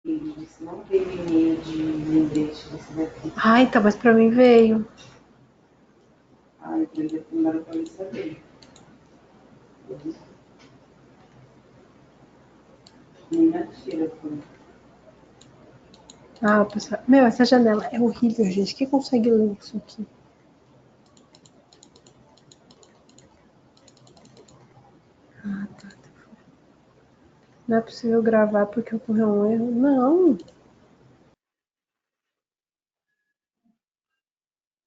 Ele disse, não veio e-mail de lembrete, você deve ter. Ah, então, mas pra mim veio. Ah, então ele deve ter mandado para mim saber. Nem na tira, pô. Ah, pessoal. Meu, essa janela é horrível, gente. Quem consegue ler isso aqui? Ah, tá. Não é possível gravar porque ocorreu um erro. Não.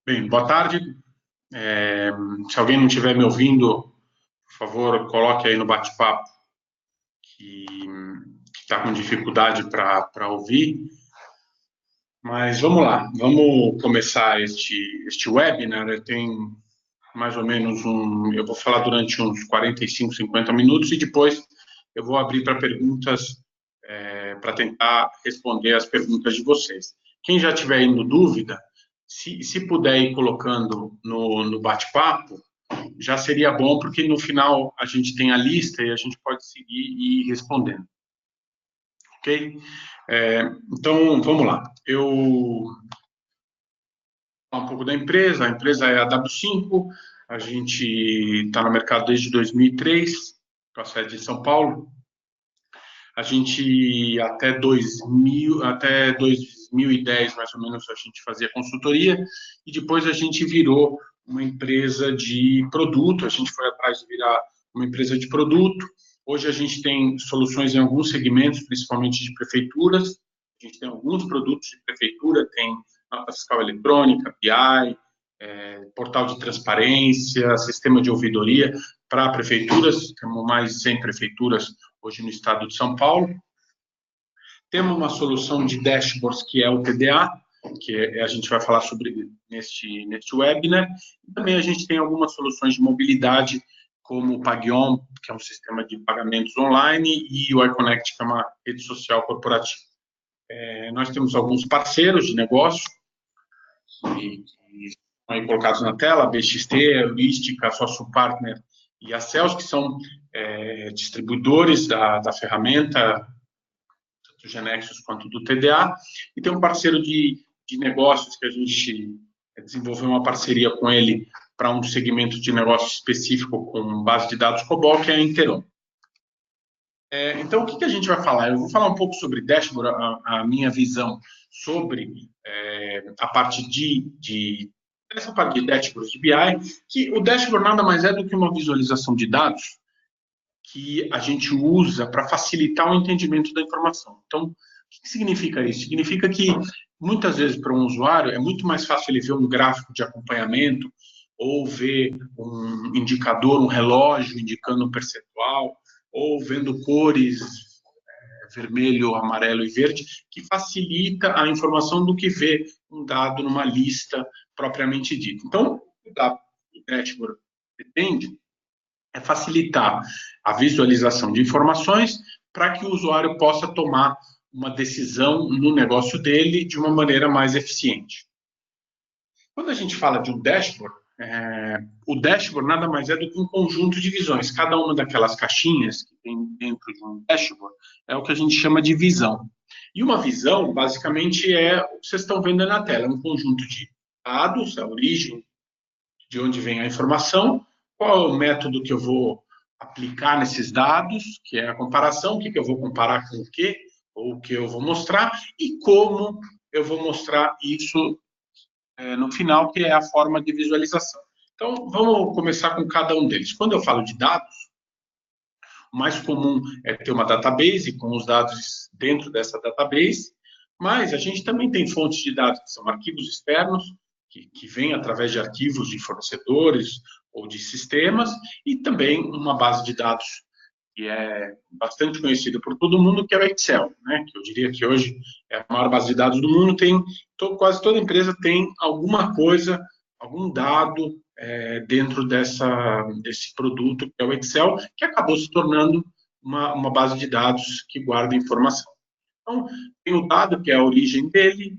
Bem, boa tarde. Se alguém não estiver me ouvindo, por favor, coloque aí no bate-papo que está com dificuldade para ouvir. Mas vamos lá, vamos começar este webinar. Tem mais ou menos eu vou falar durante uns 45, 50 minutos e depois eu vou abrir para perguntas, para tentar responder as perguntas de vocês. Quem já tiver indo dúvida, se puder ir colocando no bate-papo, já seria bom, porque no final a gente tem a lista e a gente pode seguir e ir respondendo. Ok? Então, vamos lá. Eu vou falar um pouco da empresa. A empresa é a W5, a gente está no mercado desde 2003, com a sede em São Paulo. A gente, até 2010, mais ou menos, a gente fazia consultoria, e depois a gente virou uma empresa de produto, a gente foi atrás de virar uma empresa de produto. Hoje a gente tem soluções em alguns segmentos, principalmente de prefeituras. A gente tem alguns produtos de prefeitura, tem nota fiscal eletrônica, BI, portal de transparência, sistema de ouvidoria para prefeituras. Temos mais de 100 prefeituras hoje no estado de São Paulo. Temos uma solução de dashboards que é o TDA, que a gente vai falar sobre neste webinar. E também a gente tem algumas soluções de mobilidade, como o Pagion, que é um sistema de pagamentos online, e o iConnect, que é uma rede social corporativa. Nós temos alguns parceiros de negócio, que estão aí colocados na tela, a BXT, a Heurística, a Sócio Partner e a Cels, que são distribuidores da ferramenta, tanto do Genexus quanto do TDA, e tem um parceiro de negócios que a gente desenvolveu uma parceria com ele para um segmento de negócio específico com base de dados COBOL, que é a Interon. Então, o que a gente vai falar? Eu vou falar um pouco sobre dashboard, a minha visão sobre a parte essa parte de dashboard de BI, que o dashboard nada mais é do que uma visualização de dados que a gente usa para facilitar o entendimento da informação. Então, o que significa isso? Significa que, muitas vezes, para um usuário, é muito mais fácil ele ver um gráfico de acompanhamento ou ver um indicador, um relógio indicando um percentual, ou vendo cores vermelho, amarelo e verde, que facilita a informação do que ver um dado numa lista propriamente dita. Então, o dashboard pretende é facilitar a visualização de informações para que o usuário possa tomar uma decisão no negócio dele de uma maneira mais eficiente. Quando a gente fala de um dashboard, o dashboard nada mais é do que um conjunto de visões. Cada uma daquelas caixinhas que tem dentro de um dashboard é o que a gente chama de visão. E uma visão, basicamente, é o que vocês estão vendo na tela, é um conjunto de dados, a origem, de onde vem a informação, qual é o método que eu vou aplicar nesses dados, que é a comparação, o que eu vou comparar com o quê, ou o que eu vou mostrar, e como eu vou mostrar isso no final, que é a forma de visualização. Então, vamos começar com cada um deles. Quando eu falo de dados, o mais comum é ter uma database com os dados dentro dessa database, mas a gente também tem fontes de dados que são arquivos externos, que vêm através de arquivos de fornecedores ou de sistemas, e também uma base de dados que é bastante conhecida por todo mundo, que é o Excel, né? Que eu diria que hoje é a maior base de dados do mundo. Quase toda empresa tem alguma coisa, algum dado dentro desse produto, que é o Excel, que acabou se tornando uma base de dados que guarda informação. Então, tem o dado, que é a origem dele,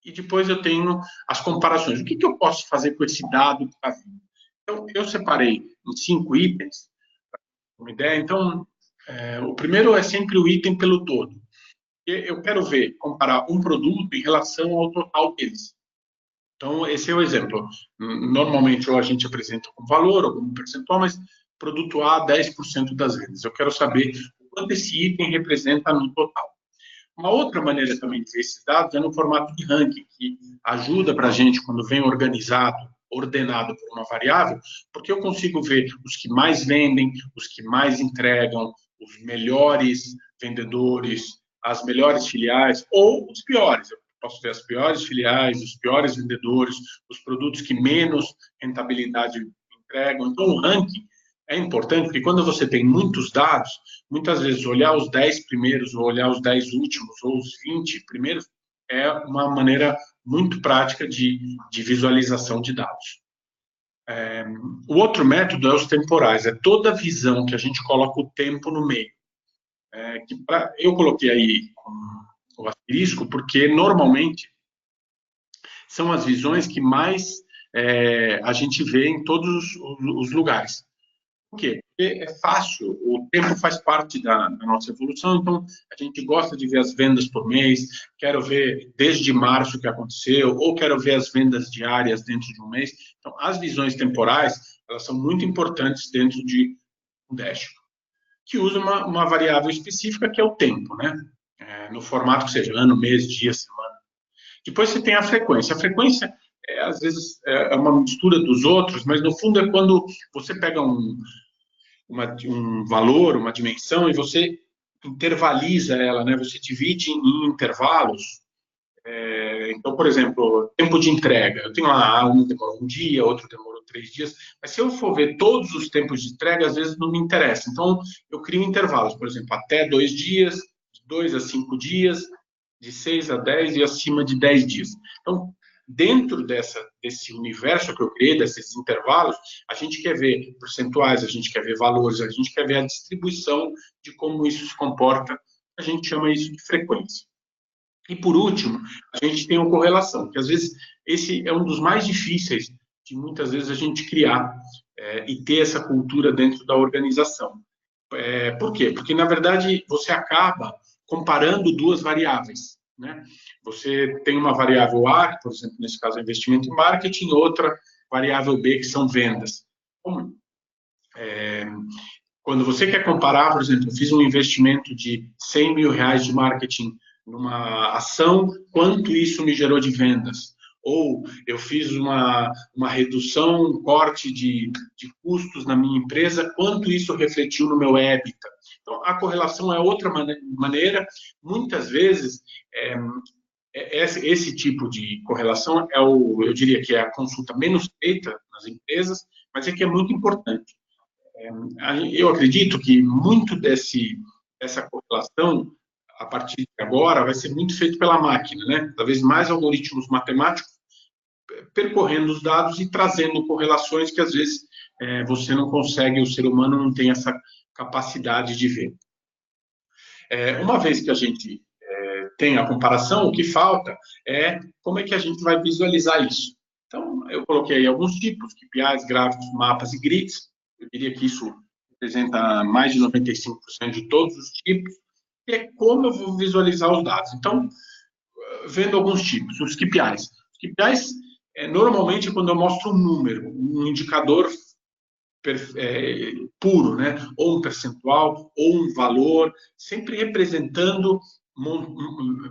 e depois eu tenho as comparações. O que eu posso fazer com esse dado que está vindo? Então, eu separei em 5 itens, uma ideia. Então, o primeiro é sempre o item pelo todo. eu quero ver, comparar um produto em relação ao total deles. Então, esse é o exemplo. Normalmente, ou a gente apresenta como valor, ou como percentual, mas produto A, 10% das vendas. Eu quero saber o quanto esse item representa no total. Uma outra maneira também de ver esses dados é no formato de ranking, que ajuda para a gente, quando vem organizado, ordenado por uma variável, porque eu consigo ver os que mais vendem, os que mais entregam, os melhores vendedores, as melhores filiais, ou os piores. Eu posso ver as piores filiais, os piores vendedores, os produtos que menos rentabilidade entregam. Então, o ranking é importante, porque quando você tem muitos dados, muitas vezes olhar os 10 primeiros, ou olhar os 10 últimos, ou os 20 primeiros, é uma maneira muito prática de visualização de dados. O outro método é os temporais, é toda a visão que a gente coloca o tempo no meio. Eu coloquei aí o asterisco, porque normalmente são as visões que mais a gente vê em todos os lugares. Por quê? Porque é fácil, o tempo faz parte da nossa evolução, então a gente gosta de ver as vendas por mês, quero ver desde março o que aconteceu, ou quero ver as vendas diárias dentro de um mês. Então, as visões temporais, elas são muito importantes dentro de um dashboard, que usa uma variável específica, que é o tempo, né? No formato que seja ano, mês, dia, semana. Depois você tem a frequência. A frequência, às vezes, é uma mistura dos outros, mas no fundo é quando você pega um valor, uma dimensão, e você intervaliza ela, né? Você divide em intervalos. Então, por exemplo, tempo de entrega. Eu tenho lá, um demorou um dia, outro demorou 3 dias, mas se eu for ver todos os tempos de entrega, às vezes não me interessa. Então, eu crio intervalos, por exemplo, até 2 dias, de 2 a 5 dias, de 6 a 10 e acima de 10 dias. Então, dentro desse universo que eu criei, desses intervalos, a gente quer ver percentuais, a gente quer ver valores, a gente quer ver a distribuição de como isso se comporta. A gente chama isso de frequência. E, por último, a gente tem a correlação, que às vezes esse é um dos mais difíceis de muitas vezes a gente criar e ter essa cultura dentro da organização. Por quê? Porque, na verdade, você acaba comparando duas variáveis, né? Você tem uma variável A, que, por exemplo, nesse caso é investimento em marketing, outra variável B, que são vendas. Quando você quer comparar, por exemplo, eu fiz um investimento de 100 mil reais de marketing numa ação, quanto isso me gerou de vendas? Ou eu fiz uma redução, um corte de custos na minha empresa, quanto isso refletiu no meu EBITDA? Então, a correlação é outra maneira. Muitas vezes, esse tipo de correlação eu diria que é a consulta menos feita nas empresas, mas é que é muito importante. Eu acredito que muito dessa correlação, a partir de agora, vai ser muito feito pela máquina, né? Talvez mais algoritmos matemáticos percorrendo os dados e trazendo correlações que, às vezes, você não consegue, o ser humano não tem essa capacidade de ver. Uma vez que a gente tem a comparação, o que falta é como é que a gente vai visualizar isso. Então, eu coloquei aí alguns tipos, KPIs, gráficos, mapas e grids. Eu diria que isso representa mais de 95% de todos os tipos. E é como eu vou visualizar os dados. Então, vendo alguns tipos, os KPIs. Os KPIs, normalmente, quando eu mostro um número, um indicador puro, né? Ou um percentual, ou um valor, sempre representando,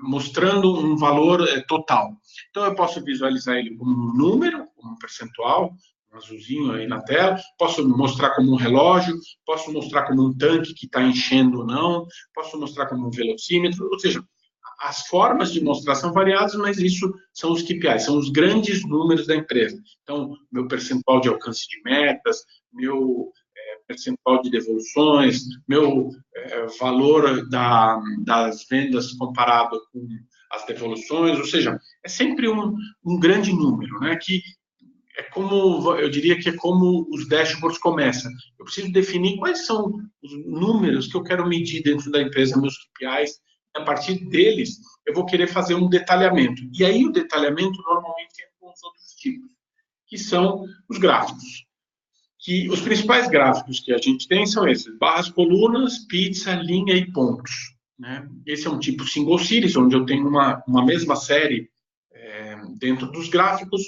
mostrando um valor total. Então, eu posso visualizar ele como um número, como um percentual, um azulzinho aí na tela, posso mostrar como um relógio, posso mostrar como um tanque que está enchendo ou não, posso mostrar como um velocímetro, ou seja, as formas de mostrar são variadas, mas isso são os KPIs, são os grandes números da empresa. Então, meu percentual de alcance de metas, meu percentual de devoluções, meu valor das vendas comparado com as devoluções, ou seja, é sempre um grande número, né, que é como, eu diria que é como os dashboards começam. Eu preciso definir quais são os números que eu quero medir dentro da empresa, meus KPIs, e a partir deles eu vou querer fazer um detalhamento. E aí o detalhamento normalmente é com os outros tipos, que são os gráficos. Que os principais gráficos que a gente tem são esses: barras, colunas, pizza, linha e pontos. né? Esse é um tipo single series, onde eu tenho uma mesma série dentro dos gráficos,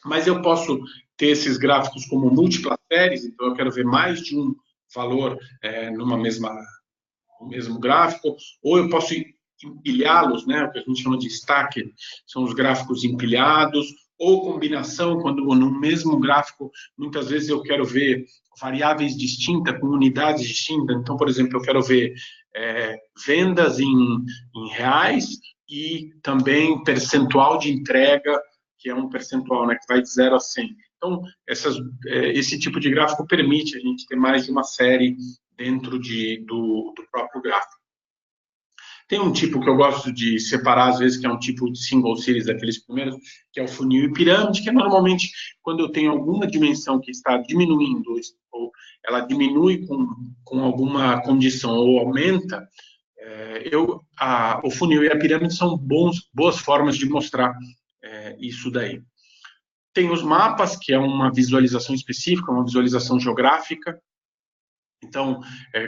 mas eu posso ter esses gráficos como múltiplas séries, então eu quero ver mais de um valor no mesmo gráfico, ou eu posso empilhá-los, né, o que a gente chama de stack, são os gráficos empilhados, ou combinação, quando no mesmo gráfico, muitas vezes eu quero ver variáveis distintas, com unidades distintas. Então, por exemplo, eu quero ver vendas em reais e também percentual de entrega, que é um percentual, né, que vai de 0 a 100. Então, esse tipo de gráfico permite a gente ter mais de uma série dentro do próprio gráfico. Tem um tipo que eu gosto de separar, às vezes, que é um tipo de single series, daqueles primeiros, que é o funil e pirâmide, que é normalmente quando eu tenho alguma dimensão que está diminuindo, ou ela diminui com alguma condição, ou aumenta, o funil e a pirâmide são boas formas de mostrar isso daí. Tem os mapas, que é uma visualização específica, uma visualização geográfica. Então,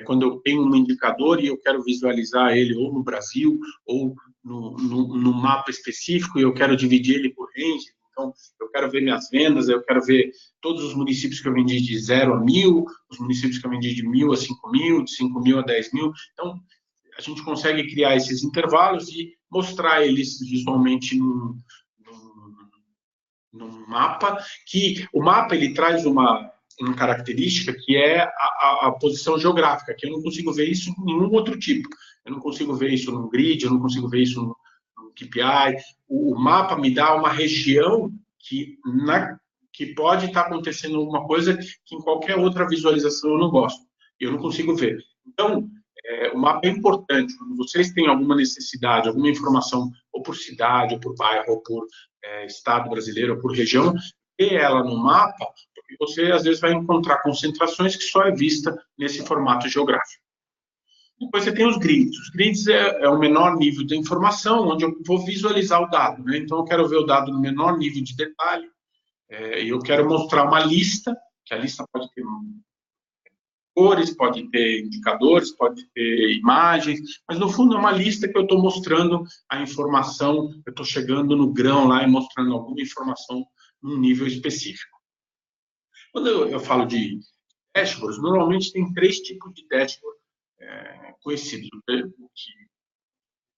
quando eu tenho um indicador e eu quero visualizar ele ou no Brasil ou no mapa específico e eu quero dividir ele por range, então eu quero ver minhas vendas, eu quero ver todos os municípios que eu vendi de 0 a 1.000, os municípios que eu vendi de 1.000 a 5.000, de 5.000 a 10.000. Então, a gente consegue criar esses intervalos e mostrar eles visualmente num mapa, que o mapa ele traz uma característica que é a posição geográfica, que eu não consigo ver isso em nenhum outro tipo. Eu não consigo ver isso no grid, eu não consigo ver isso no KPI. O mapa me dá uma região que pode estar acontecendo alguma coisa que em qualquer outra visualização eu não gosto. Eu não consigo ver. Então, o mapa é importante. Quando vocês têm alguma necessidade, alguma informação, ou por cidade, ou por bairro, ou por estado brasileiro, ou por região, ter ela no mapa, porque você às vezes vai encontrar concentrações que só é vista nesse formato geográfico. Depois você tem os grids. Os grids é o menor nível de informação, onde eu vou visualizar o dado, né? Então, eu quero ver o dado no menor nível de detalhe, e eu quero mostrar uma lista, que a lista pode ter cores, pode ter indicadores, pode ter imagens, mas no fundo é uma lista que eu estou mostrando a informação, eu estou chegando no grão lá e mostrando alguma informação num nível específico. Quando eu falo de dashboards, normalmente tem 3 tipos de dashboard conhecidos.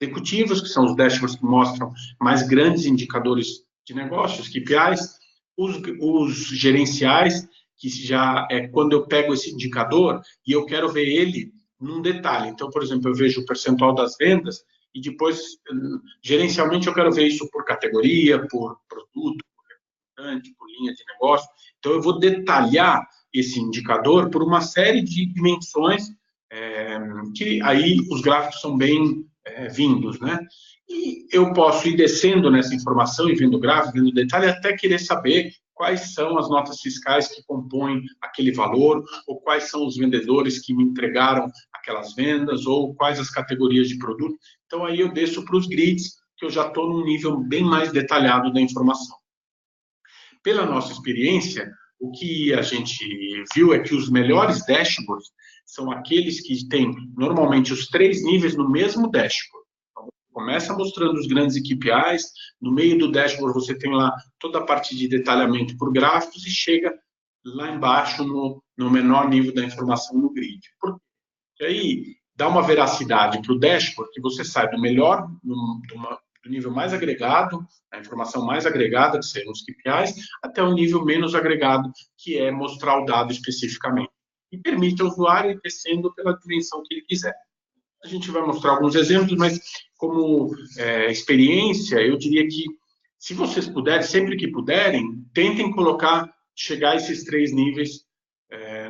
Executivos, que são os dashboards que mostram mais grandes indicadores de negócios, KPIs, os gerenciais, que já é quando eu pego esse indicador e eu quero ver ele num detalhe. Então, por exemplo, eu vejo o percentual das vendas e depois, gerencialmente, eu quero ver isso por categoria, por produto, por representante, por linha de negócio. Então, eu vou detalhar esse indicador por uma série de dimensões que aí os gráficos são bem vindos, né? E eu posso ir descendo nessa informação e vendo o gráfico, vendo o detalhe, até querer saber quais são as notas fiscais que compõem aquele valor, ou quais são os vendedores que me entregaram aquelas vendas, ou quais as categorias de produto. Então, aí eu desço para os grids, que eu já estou num nível bem mais detalhado da informação. Pela nossa experiência, o que a gente viu é que os melhores dashboards são aqueles que têm, normalmente, os 3 níveis no mesmo dashboard. Então, começa mostrando os grandes KPIs, no meio do dashboard você tem lá toda a parte de detalhamento por gráficos e chega lá embaixo no menor nível da informação no grid. Porque aí dá uma veracidade para o dashboard, que você sai do melhor, do nível mais agregado, a informação mais agregada, que seriam os KPIs, até o nível menos agregado, que é mostrar o dado especificamente. E permite ao usuário ir descendo pela dimensão que ele quiser. A gente vai mostrar alguns exemplos, mas como experiência, eu diria que, se vocês puderem, sempre que puderem, tentem chegar a esses 3 níveis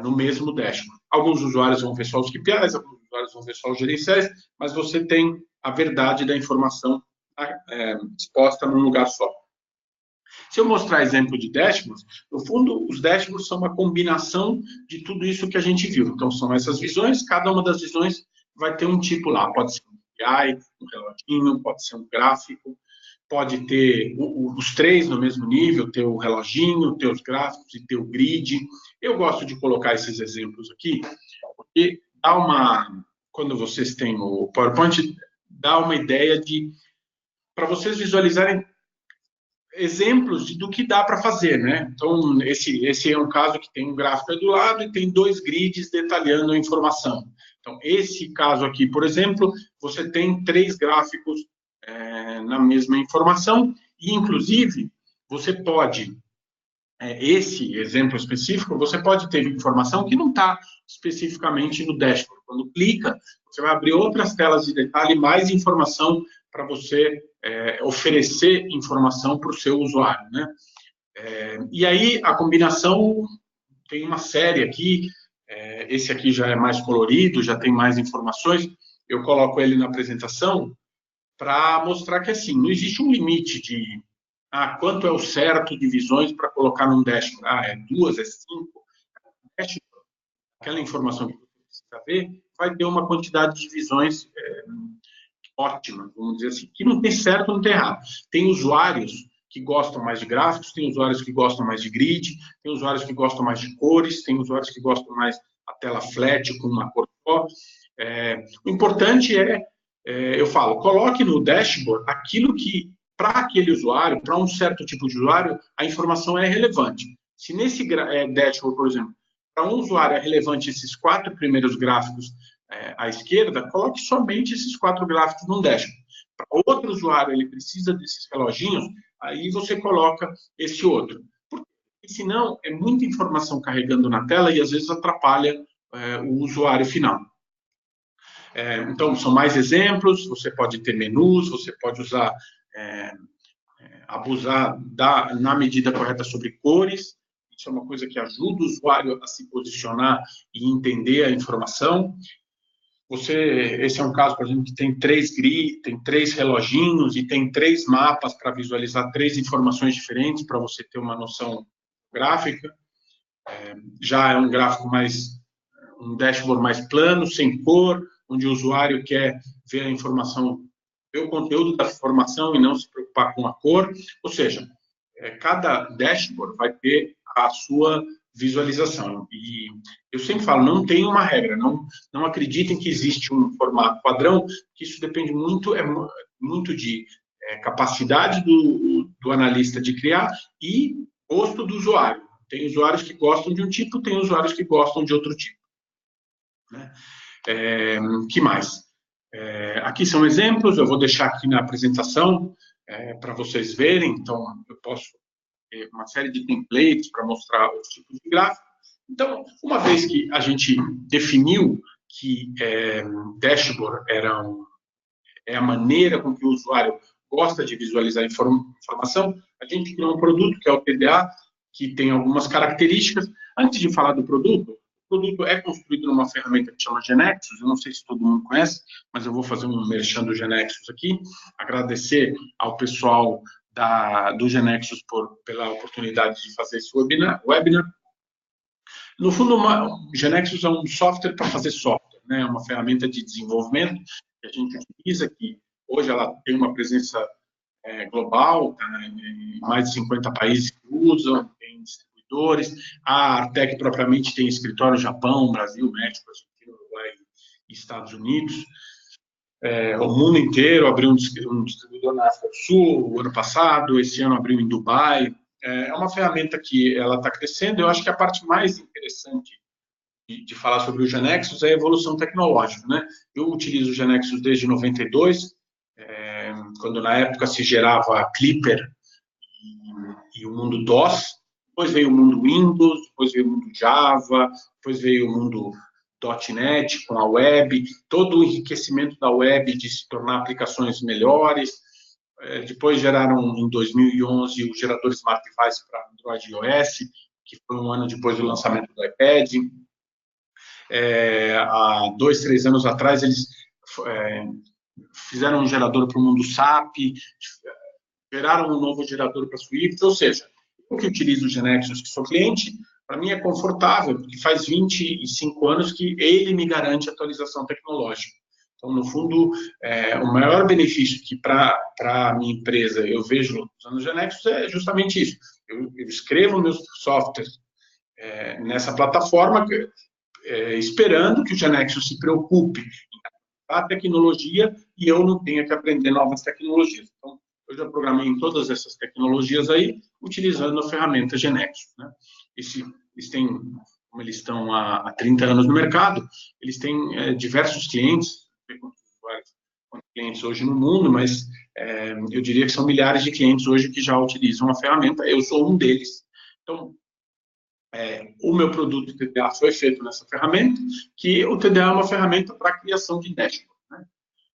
no mesmo dashboard. Alguns usuários vão ver só os KPIs, alguns usuários vão ver só os gerenciais, mas você tem a verdade da informação exposta num lugar só. Se eu mostrar exemplo de dashboards, no fundo, os dashboards são uma combinação de tudo isso que a gente viu. Então, são essas visões, cada uma das visões vai ter um tipo lá. Pode ser um KPI, um reloginho, pode ser um gráfico, pode ter os 3 no mesmo nível, ter o reloginho, ter os gráficos e ter o grid. Eu gosto de colocar esses exemplos aqui, porque dá uma quando vocês têm o PowerPoint, dá uma ideia para vocês visualizarem exemplos do que dá para fazer, né? Então, esse é um caso que tem um gráfico aí do lado e tem 2 grids detalhando a informação. Então, esse caso aqui, por exemplo, você tem 3 gráficos na mesma informação e, inclusive, você pode, esse exemplo específico, você pode ter informação que não está especificamente no dashboard. Quando clica, você vai abrir outras telas de detalhe, mais informação para você oferecer informação para o seu usuário, né? E aí, a combinação tem uma série aqui, esse aqui já é mais colorido, já tem mais informações, eu coloco ele na apresentação para mostrar que, assim, não existe um limite de quanto é o certo de visões para colocar num dashboard. É 2, é 5. Aquela informação que você precisa ver vai ter uma quantidade de visões ótima, vamos dizer assim, que não tem certo, não tem errado. Tem usuários que gostam mais de gráficos, tem usuários que gostam mais de grid, tem usuários que gostam mais de cores, tem usuários que gostam mais a tela flat com uma cor só. O importante eu falo, coloque no dashboard aquilo que, para aquele usuário, para um certo tipo de usuário, a informação é relevante. Se nesse dashboard, por exemplo, para um usuário é relevante esses 4 primeiros gráficos à esquerda, coloque somente esses 4 gráficos no dashboard. Para outro usuário, ele precisa desses reloginhos, aí você coloca esse outro. Porque senão, é muita informação carregando na tela e às vezes atrapalha o usuário final. Então, são mais exemplos, você pode ter menus, você pode usar, abusar na medida correta sobre cores. Isso é uma coisa que ajuda o usuário a se posicionar e entender a informação. Esse é um caso, por exemplo, que tem 3 grids, tem 3 reloginhos e tem 3 mapas para visualizar 3 informações diferentes para você ter uma noção gráfica. Já é um gráfico um dashboard mais plano, sem cor, onde o usuário quer ver a informação, ver o conteúdo da informação e não se preocupar com a cor. Ou seja, cada dashboard vai ter a sua visualização. E eu sempre falo, não tem uma regra, não acreditem que existe um formato padrão, que isso depende muito de capacidade do analista de criar e gosto do usuário. Tem usuários que gostam de um tipo, tem usuários que gostam de outro tipo. Né? Que mais? Aqui são exemplos, eu vou deixar aqui na apresentação para vocês verem, então eu posso uma série de templates para mostrar os tipos de gráfico. Então, uma vez que a gente definiu que dashboard é a maneira com que o usuário gosta de visualizar informação, a gente criou um produto, que é o TDA, que tem algumas características. Antes de falar do produto, o produto é construído numa ferramenta que chama GeneXus, eu não sei se todo mundo conhece, mas eu vou fazer um merchan do GeneXus aqui, agradecer ao pessoal do GeneXus pela oportunidade de fazer esse webinar. No fundo, o GeneXus é um software para fazer software, né? É uma ferramenta de desenvolvimento que a gente utiliza, que hoje ela tem uma presença global, tá? Em mais de 50 países que usam, tem distribuidores. A Artec propriamente tem escritório no Japão, Brasil, México, Argentina, Uruguai e Estados Unidos. O mundo inteiro abriu um distribuidor na África do Sul o ano passado, esse ano abriu em Dubai. É uma ferramenta que ela está crescendo. Eu acho que a parte mais interessante de falar sobre o GeneXus é a evolução tecnológica, né? Eu utilizo o GeneXus desde 92, quando na época se gerava Clipper e o mundo DOS. Depois veio o mundo Windows, depois veio o mundo Java, depois veio o mundo .NET com a web, todo o enriquecimento da web de se tornar aplicações melhores. Depois geraram, em 2011, o gerador Smart Device para Android e iOS, que foi um ano depois do lançamento do iPad. Há 2, 3 anos atrás, eles fizeram um gerador para o mundo SAP, geraram um novo gerador para Swift, ou seja, eu que utilizo o GeneXus, que sou cliente, para mim é confortável, porque faz 25 anos que ele me garante atualização tecnológica. Então, no fundo, o maior benefício que para a minha empresa eu vejo usando o GeneXus é justamente isso. Eu escrevo meus softwares nessa plataforma, esperando que o GeneXus se preocupe em a tecnologia e eu não tenha que aprender novas tecnologias. Então, eu já programei em todas essas tecnologias aí, utilizando a ferramenta GeneXus, né? Eles têm, como eles estão há 30 anos no mercado, eles têm diversos clientes, clientes hoje no mundo, mas eu diria que são milhares de clientes hoje que já utilizam a ferramenta, eu sou um deles. Então, o meu produto TDA foi feito nessa ferramenta, que o TDA é uma ferramenta para a criação de dashboard, né?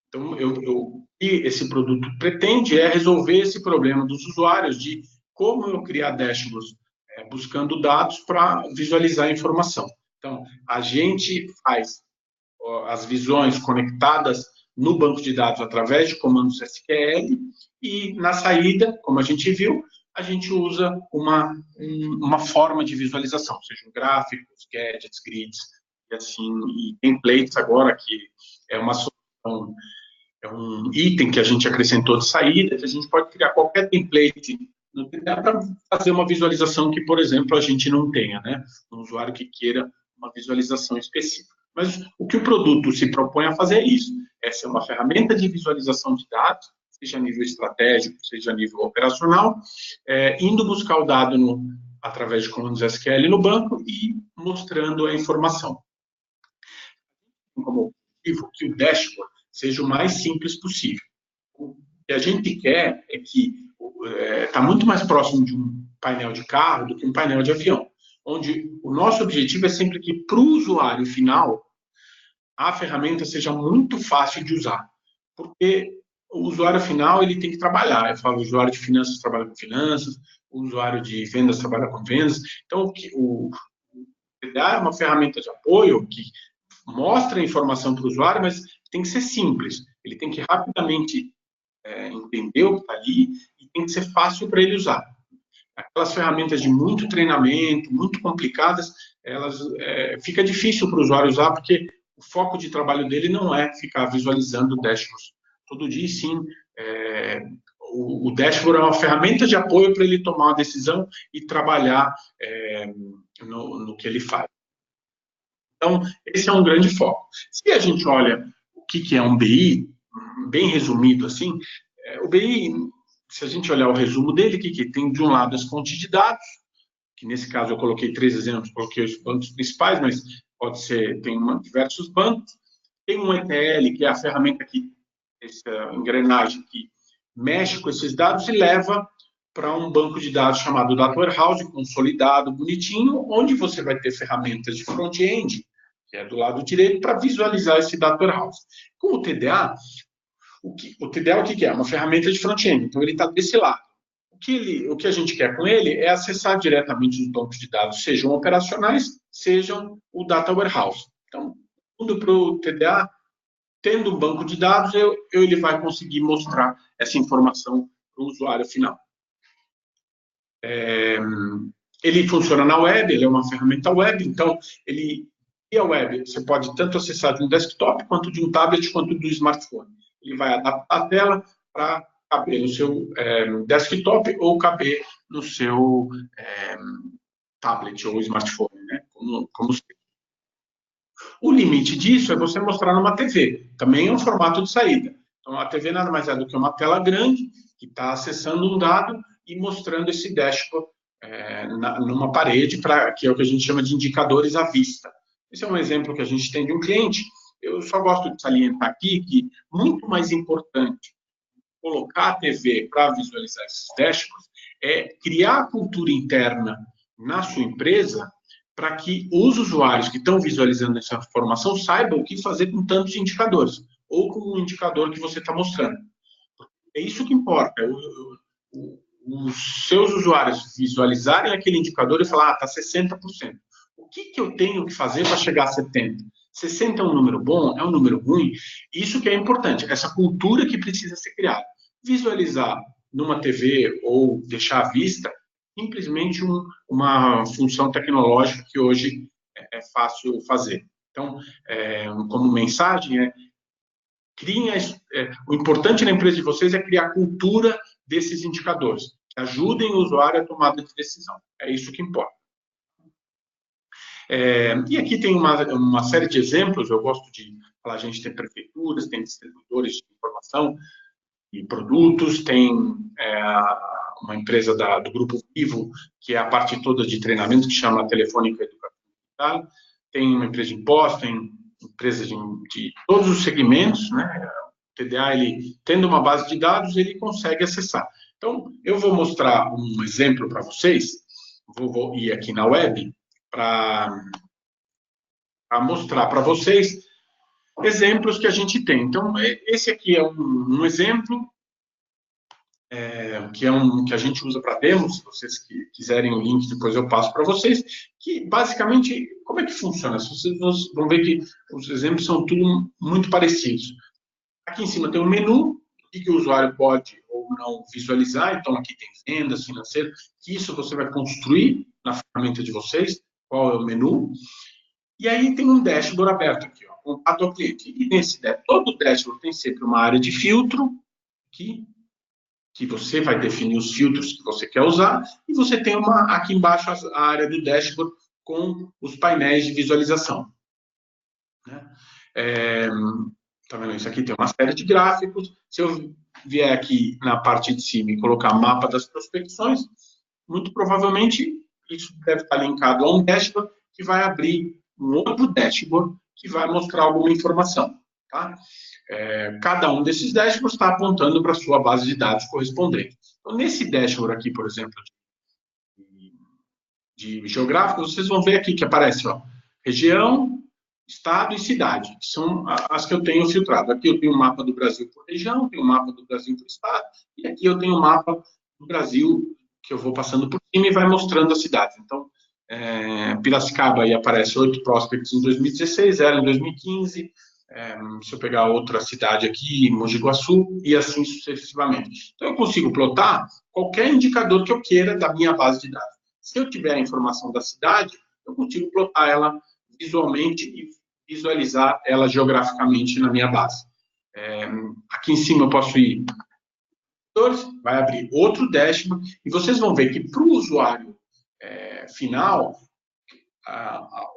Então, o que esse produto pretende é resolver esse problema dos usuários de como eu criar dashboards buscando dados para visualizar a informação. Então, a gente faz as visões conectadas no banco de dados através de comandos SQL e, na saída, como a gente viu, a gente usa uma forma de visualização, sejam gráficos, gadgets, grids, e assim, e templates agora, que é uma solução, é um item que a gente acrescentou de saída, que a gente pode criar qualquer template no TDA para fazer uma visualização que, por exemplo, a gente não tenha, né? Um usuário que queira uma visualização específica. Mas o que o produto se propõe a fazer é isso, é ser uma ferramenta de visualização de dados, seja a nível estratégico, seja a nível operacional, indo buscar o dado através de comandos SQL no banco e mostrando a informação. Como objetivo que o dashboard seja o mais simples possível. O que a gente quer é que está muito mais próximo de um painel de carro do que um painel de avião, onde o nosso objetivo é sempre que, para o usuário final, a ferramenta seja muito fácil de usar, porque o usuário final ele tem que trabalhar. Eu falo, o usuário de finanças trabalha com finanças, o usuário de vendas trabalha com vendas. Então, o TDA é uma ferramenta de apoio que mostra a informação para o usuário, mas tem que ser simples. Ele tem que rapidamente entender o que está ali e tem que ser fácil para ele usar. Aquelas ferramentas de muito treinamento, muito complicadas, fica difícil para o usuário usar, porque o foco de trabalho dele não é ficar visualizando dashboards todo dia, sim. O dashboard é uma ferramenta de apoio para ele tomar uma decisão e trabalhar no que ele faz. Então, esse é um grande foco. Se a gente olha o que é um BI, bem resumido assim, o BI, se a gente olhar o resumo dele, o que tem de um lado as fontes de dados, que nesse caso eu coloquei 3 exemplos, coloquei os bancos principais, mas pode ser, tem diversos bancos. Tem um ETL, que é a ferramenta que, essa engrenagem que mexe com esses dados e leva para um banco de dados chamado Data Warehouse, consolidado, bonitinho, onde você vai ter ferramentas de front-end, que é do lado direito, para visualizar esse Data Warehouse. Com o TDA, o que é? Uma ferramenta de front-end, então ele está desse lado. O que a gente quer com ele é acessar diretamente os bancos de dados, sejam operacionais, sejam o Data Warehouse. Então, tudo para o TDA, tendo um banco de dados, ele vai conseguir mostrar essa informação para o usuário final. Ele funciona na web, ele é uma ferramenta web, então, via web, você pode tanto acessar de um desktop, quanto de um tablet, quanto do smartphone. Ele vai adaptar a tela para caber no seu desktop ou caber no seu tablet ou smartphone, né? Como o limite disso é você mostrar numa TV. Também é um formato de saída. Então, a TV nada mais é do que uma tela grande que está acessando um dado e mostrando esse dashboard numa parede, que é o que a gente chama de indicadores à vista. Esse é um exemplo que a gente tem de um cliente. Eu só gosto de salientar aqui que muito mais importante colocar a TV para visualizar esses dashboards é criar a cultura interna na sua empresa para que os usuários que estão visualizando essa informação saibam o que fazer com tantos indicadores, ou com o indicador que você está mostrando. É isso que importa. Os seus usuários visualizarem aquele indicador e falar, está 60%. O que eu tenho que fazer para chegar a 70%? 60 é um número bom? É um número ruim? Isso que é importante, essa cultura que precisa ser criada. Visualizar numa TV ou deixar à vista, simplesmente uma função tecnológica que hoje é fácil fazer. Então, como mensagem, o importante na empresa de vocês é criar a cultura desses indicadores, que ajudem o usuário a tomar a decisão. É isso que importa. E aqui tem uma série de exemplos. Eu gosto de falar, a gente tem prefeituras, tem distribuidores de informação e produtos, tem uma empresa do Grupo Vivo, que é a parte toda de treinamento, que chama Telefônica Educação Digital, tem uma empresa de impostos, tem empresas de todos os segmentos, né? O TDA, ele, tendo uma base de dados, ele consegue acessar. Então, eu vou mostrar um exemplo para vocês, vou ir aqui na web para mostrar para vocês exemplos que a gente tem. Então, esse aqui é um exemplo, que a gente usa para demos. Se vocês quiserem o link, depois eu passo para vocês, que basicamente, como é que funciona? Vocês vão ver que os exemplos são tudo muito parecidos. Aqui em cima tem um menu, o que o usuário pode ou não visualizar. Então, aqui tem vendas, financeiro, que isso você vai construir na ferramenta de vocês, qual é o menu. E aí tem um dashboard aberto aqui, ó, contato ao cliente. E nesse todo dashboard tem sempre uma área de filtro, que você vai definir os filtros que você quer usar, e você tem aqui embaixo a área do dashboard com os painéis de visualização. Né? Tá vendo? Isso aqui tem uma série de gráficos. Se eu vier aqui na parte de cima e colocar mapa das prospecções, muito provavelmente isso deve estar linkado a um dashboard que vai abrir um outro dashboard que vai mostrar alguma informação. Tá? Cada um desses dashboards está apontando para a sua base de dados correspondente. Então, nesse dashboard aqui, por exemplo, de geográfico, vocês vão ver aqui que aparece, ó, região, estado e cidade, que são as que eu tenho filtrado. Aqui eu tenho um mapa do Brasil por região, tenho um mapa do Brasil por estado, e aqui eu tenho um mapa do Brasil que eu vou passando por cima e vai mostrando as cidades. Então, Piracicaba aí aparece 8 prospects em 2016, 0 em 2015, se eu pegar outra cidade aqui, Mogi Guaçu, e assim sucessivamente. Então, eu consigo plotar qualquer indicador que eu queira da minha base de dados. Se eu tiver a informação da cidade, eu consigo plotar ela visualmente e visualizar ela geograficamente na minha base. Aqui em cima eu posso ir, vai abrir outro dashboard, e vocês vão ver que para o usuário final,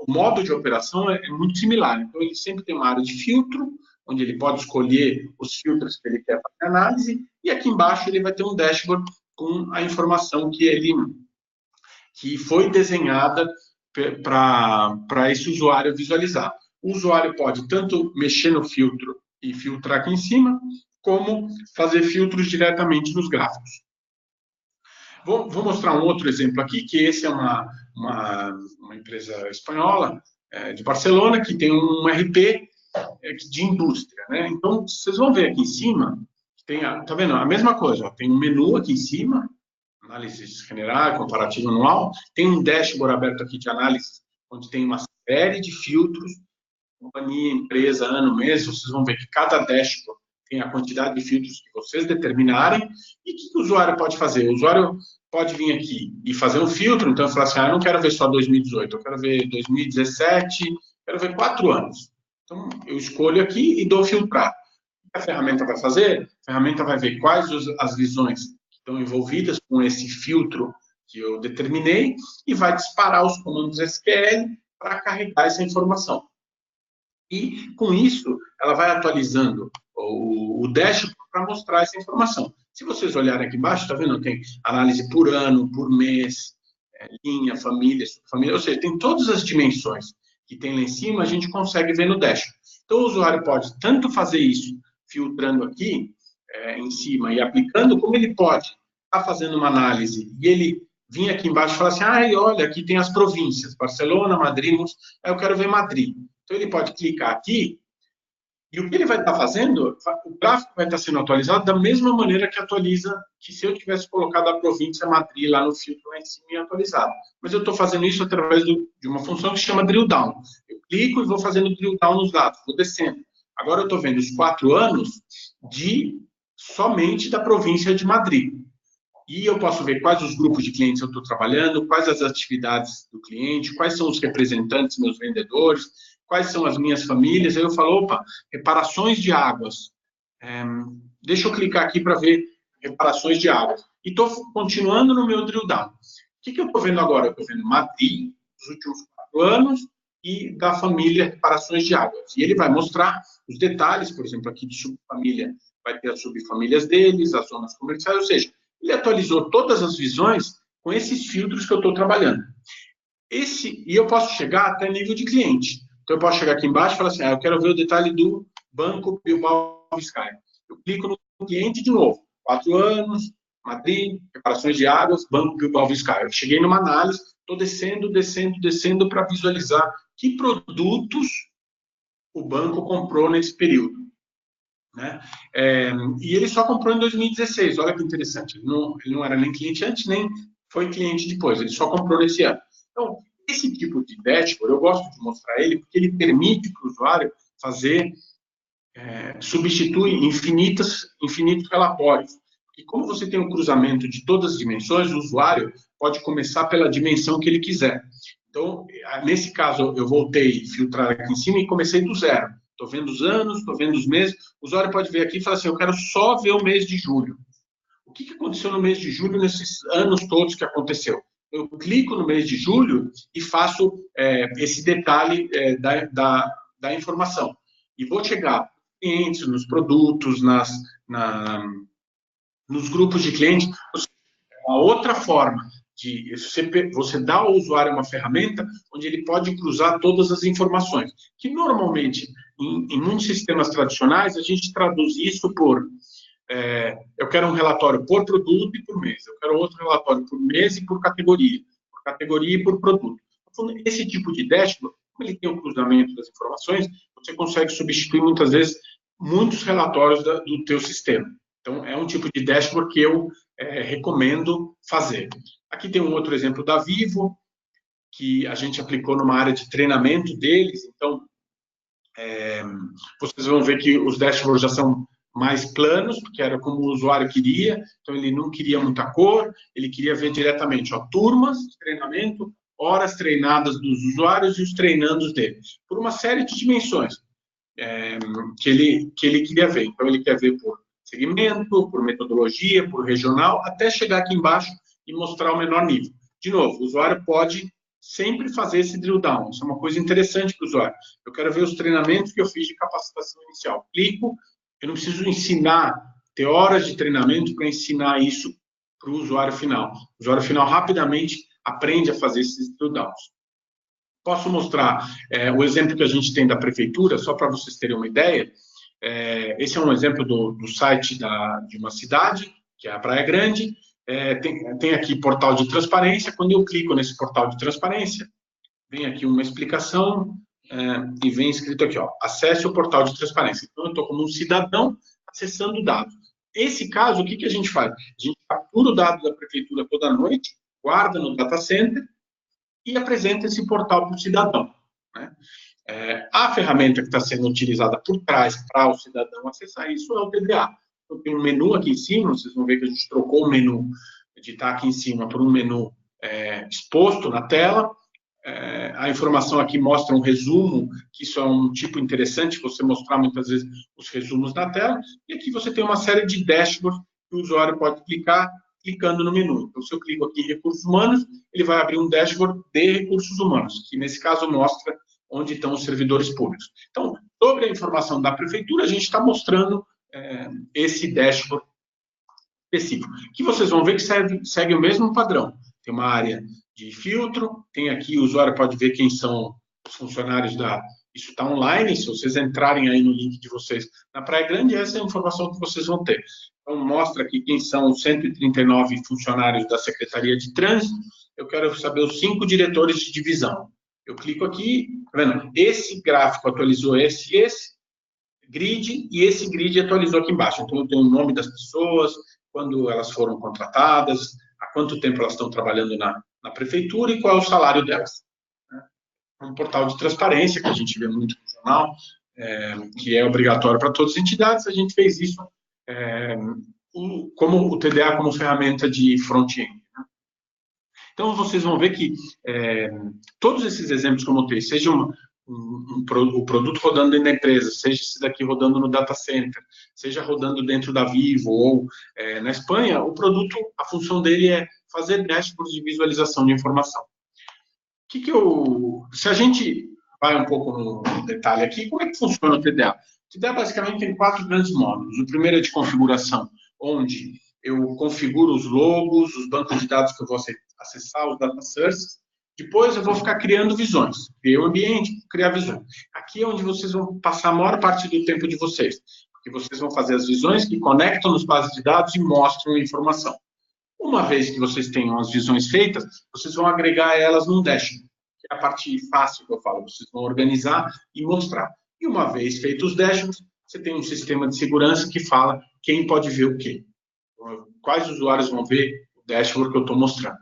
o modo de operação é muito similar. Então, ele sempre tem uma área de filtro, onde ele pode escolher os filtros que ele quer fazer análise, e aqui embaixo ele vai ter um dashboard com a informação que foi desenhada para esse usuário visualizar. O usuário pode tanto mexer no filtro e filtrar aqui em cima, como fazer filtros diretamente nos gráficos. Vou mostrar um outro exemplo aqui, que esse é uma empresa espanhola, de Barcelona, que tem um RP de indústria. Né? Então, vocês vão ver aqui em cima, tá vendo? A mesma coisa, ó, tem um menu aqui em cima, análise general, comparativo anual, tem um dashboard aberto aqui de análise, onde tem uma série de filtros, companhia, empresa, ano, mês. Vocês vão ver que cada dashboard tem a quantidade de filtros que vocês determinarem. E o que o usuário pode fazer? O usuário pode vir aqui e fazer um filtro. Então, falar assim, eu não quero ver só 2018, eu quero ver 2017, quero ver 4 anos. Então, eu escolho aqui e dou filtrar. O que a ferramenta vai fazer? A ferramenta vai ver quais as visões que estão envolvidas com esse filtro que eu determinei e vai disparar os comandos SQL para carregar essa informação. E, com isso, ela vai atualizando o dashboard para mostrar essa informação. Se vocês olharem aqui embaixo, está vendo? Tem análise por ano, por mês, linha, família, subfamília, ou seja, tem todas as dimensões que tem lá em cima, a gente consegue ver no dashboard. Então, o usuário pode tanto fazer isso, filtrando aqui em cima e aplicando, como ele pode estar fazendo uma análise e ele vir aqui embaixo e falar assim, olha, aqui tem as províncias, Barcelona, Madrid, eu quero ver Madrid. Então, ele pode clicar aqui, e o que ele vai estar fazendo, o gráfico vai estar sendo atualizado da mesma maneira que atualiza, que se eu tivesse colocado a província Madrid lá no filtro lá em cima e atualizado. Mas eu estou fazendo isso através de uma função que se chama drill down. Eu clico e vou fazendo drill down nos dados, vou descendo. Agora eu estou vendo os 4 anos somente da província de Madrid. E eu posso ver quais os grupos de clientes eu estou trabalhando, quais as atividades do cliente, quais são os representantes, meus vendedores, quais são as minhas famílias. Aí eu falo, opa, reparações de águas. Deixa eu clicar aqui para ver reparações de águas. E estou continuando no meu drill down. O que eu estou vendo agora? Eu estou vendo Madrid, nos últimos 4 anos e da família reparações de águas. E ele vai mostrar os detalhes, por exemplo, aqui de subfamília, vai ter as subfamílias deles, as zonas comerciais, ou seja, ele atualizou todas as visões com esses filtros que eu estou trabalhando. E eu posso chegar até nível de cliente. Então, eu posso chegar aqui embaixo e falar assim, eu quero ver o detalhe do Banco Bilbao Vizcaya. Eu clico no cliente de novo, 4 anos, Madrid, reparações de águas, Banco Bilbao Vizcaya. Eu cheguei numa análise, estou descendo para visualizar que produtos o banco comprou nesse período. Né? E ele só comprou em 2016, olha que interessante. Ele não era nem cliente antes, nem foi cliente depois, ele só comprou nesse ano. Então, esse tipo de dashboard, eu gosto de mostrar ele, porque ele permite para o usuário fazer, substitui infinitos relatórios. E como você tem um cruzamento de todas as dimensões, o usuário pode começar pela dimensão que ele quiser. Então, nesse caso, eu voltei a filtrar aqui em cima e comecei do zero. Estou vendo os anos, estou vendo os meses. O usuário pode ver aqui e falar assim, eu quero só ver o mês de julho. O que aconteceu no mês de julho nesses anos todos que aconteceu? Eu clico no mês de julho e faço esse detalhe da informação. E vou chegar nos clientes, nos produtos, nos grupos de clientes. Uma outra forma de você dar ao usuário uma ferramenta onde ele pode cruzar todas as informações, que normalmente, em muitos sistemas tradicionais, a gente traduz isso por eu quero um relatório por produto e por mês, eu quero outro relatório por mês e por categoria e por produto. Esse tipo de dashboard, como ele tem o cruzamento das informações, você consegue substituir muitas vezes muitos relatórios do teu sistema. Então, é um tipo de dashboard que eu recomendo fazer. Aqui tem um outro exemplo da Vivo, que a gente aplicou numa área de treinamento deles. Então, vocês vão ver que os dashboards já são mais planos, porque era como o usuário queria. Então, ele não queria muita cor, ele queria ver diretamente turmas de treinamento, horas treinadas dos usuários e os treinandos deles, por uma série de dimensões que ele queria ver. Então, ele quer ver por segmento, por metodologia, por regional, até chegar aqui embaixo e mostrar o menor nível. De novo, o usuário pode sempre fazer esse drill down. Isso é uma coisa interessante para o usuário. Eu quero ver os treinamentos que eu fiz de capacitação inicial. Clico, eu não preciso ter horas de treinamento para ensinar isso para o usuário final. O usuário final rapidamente aprende a fazer esses drill downs. Posso mostrar o exemplo que a gente tem da prefeitura, só para vocês terem uma ideia. Esse é um exemplo do site de uma cidade, que é a Praia Grande. Tem aqui portal de transparência. Quando eu clico nesse portal de transparência, vem aqui uma explicação e vem escrito aqui, acesse o portal de transparência. Então, eu estou como um cidadão acessando dados. Esse caso, o que a gente faz? A gente captura o dado da prefeitura toda noite, guarda no data center e apresenta esse portal para o cidadão. Né? A ferramenta que está sendo utilizada por trás para o cidadão acessar isso é o TDA. Então, tem um menu aqui em cima, vocês vão ver que a gente trocou o menu de estar aqui em cima por um menu exposto na tela. A informação aqui mostra um resumo, que isso é um tipo interessante, você mostrar muitas vezes os resumos na tela. E aqui você tem uma série de dashboards que o usuário pode clicar, clicando no menu. Então, se eu clico aqui em recursos humanos, ele vai abrir um dashboard de recursos humanos, que nesse caso mostra onde estão os servidores públicos. Então, sobre a informação da prefeitura, a gente está mostrando esse dashboard específico, que vocês vão ver que segue o mesmo padrão. Tem uma área de filtro, tem aqui, o usuário pode ver quem são os funcionários isso está online, se vocês entrarem aí no link de vocês na Praia Grande, essa é a informação que vocês vão ter. Então, mostra aqui quem são os 139 funcionários da Secretaria de Trânsito. Eu quero saber os 5 diretores de divisão. Eu clico aqui, tá vendo? Esse gráfico atualizou esse grid, e esse grid atualizou aqui embaixo. Então, eu tenho o nome das pessoas, quando elas foram contratadas, há quanto tempo elas estão trabalhando na prefeitura e qual é o salário delas. Um portal de transparência, que a gente vê muito no jornal, que é obrigatório para todas as entidades. A gente fez isso como o TDA como ferramenta de front-end. Né? Então, vocês vão ver que todos esses exemplos que eu mostrei, seja o produto rodando dentro da empresa, seja esse daqui rodando no data center, seja rodando dentro da Vivo ou na Espanha, o produto, a função dele é fazer dashboards de visualização de informação. Se a gente vai um pouco no detalhe aqui, como é que funciona o TDA? O TDA basicamente tem 4 grandes módulos. O primeiro é de configuração, onde eu configuro os logos, os bancos de dados que eu vou acessar, os data sources. Depois eu vou ficar criando visões. Criei o ambiente, criar visões. Aqui é onde vocês vão passar a maior parte do tempo de vocês. Porque vocês vão fazer as visões que conectam nos bases de dados e mostram a informação. Uma vez que vocês tenham as visões feitas, vocês vão agregar elas num dashboard, que é a parte fácil que eu falo. Vocês vão organizar e mostrar. E uma vez feitos os dashboards, você tem um sistema de segurança que fala quem pode ver o quê. Quais usuários vão ver o dashboard que eu estou mostrando.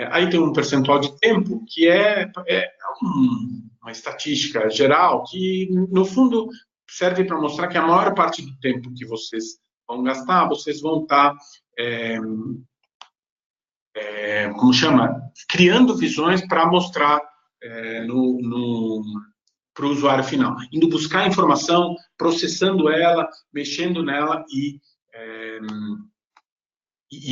Aí tem um percentual de tempo que é uma estatística geral que, no fundo, serve para mostrar que a maior parte do tempo que vocês vão gastar, vocês vão estar, criando visões para mostrar para o usuário final, indo buscar informação, processando ela, mexendo nela e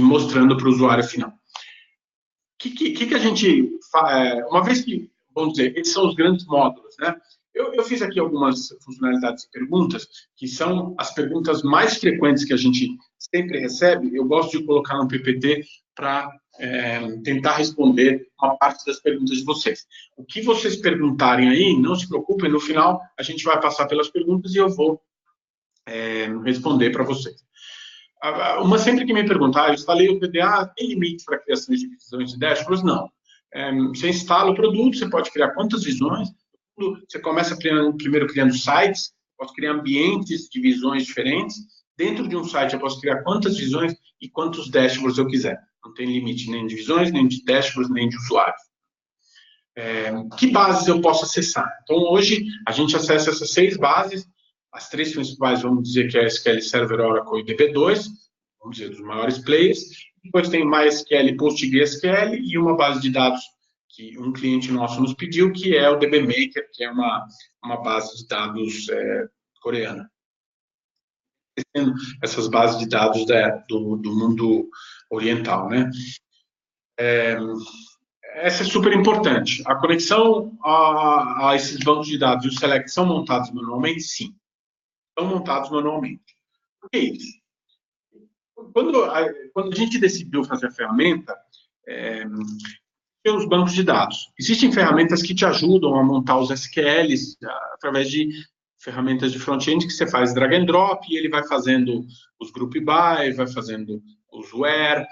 mostrando para o usuário final. O que a gente faz? Uma vez que, vamos dizer, esses são os grandes módulos, né? Eu fiz aqui algumas funcionalidades e perguntas, que são as perguntas mais frequentes que a gente sempre recebe. Eu gosto de colocar no PPT para tentar responder uma parte das perguntas de vocês. O que vocês perguntarem aí, não se preocupem, no final a gente vai passar pelas perguntas e eu vou responder para vocês. Uma sempre que me perguntar, eu instalei o PDA, tem limite para criação de visões de dashboards? Não. Você instala o produto, você pode criar quantas visões, você começa primeiro criando sites, posso criar ambientes de visões diferentes. Dentro de um site eu posso criar quantas visões e quantos dashboards eu quiser. Não tem limite nem de visões, nem de dashboards, nem de usuários. Que bases eu posso acessar? Então, hoje, a gente acessa essas 6 bases. As 3 principais, vamos dizer que é SQL Server, Oracle e DB2, vamos dizer, dos maiores players. Depois tem MySQL, PostgreSQL e uma base de dados que um cliente nosso nos pediu, que é o DBMaker, que é uma base de dados coreana. Essas bases de dados do mundo oriental, né? Essa é super importante. A conexão a esses bancos de dados e o Select são montados manualmente? Sim. São montados manualmente. Por que isso? Quando a gente decidiu fazer a ferramenta, tem os bancos de dados. Existem ferramentas que te ajudam a montar os SQLs através de ferramentas de front-end que você faz drag and drop e ele vai fazendo os group by, vai fazendo os where.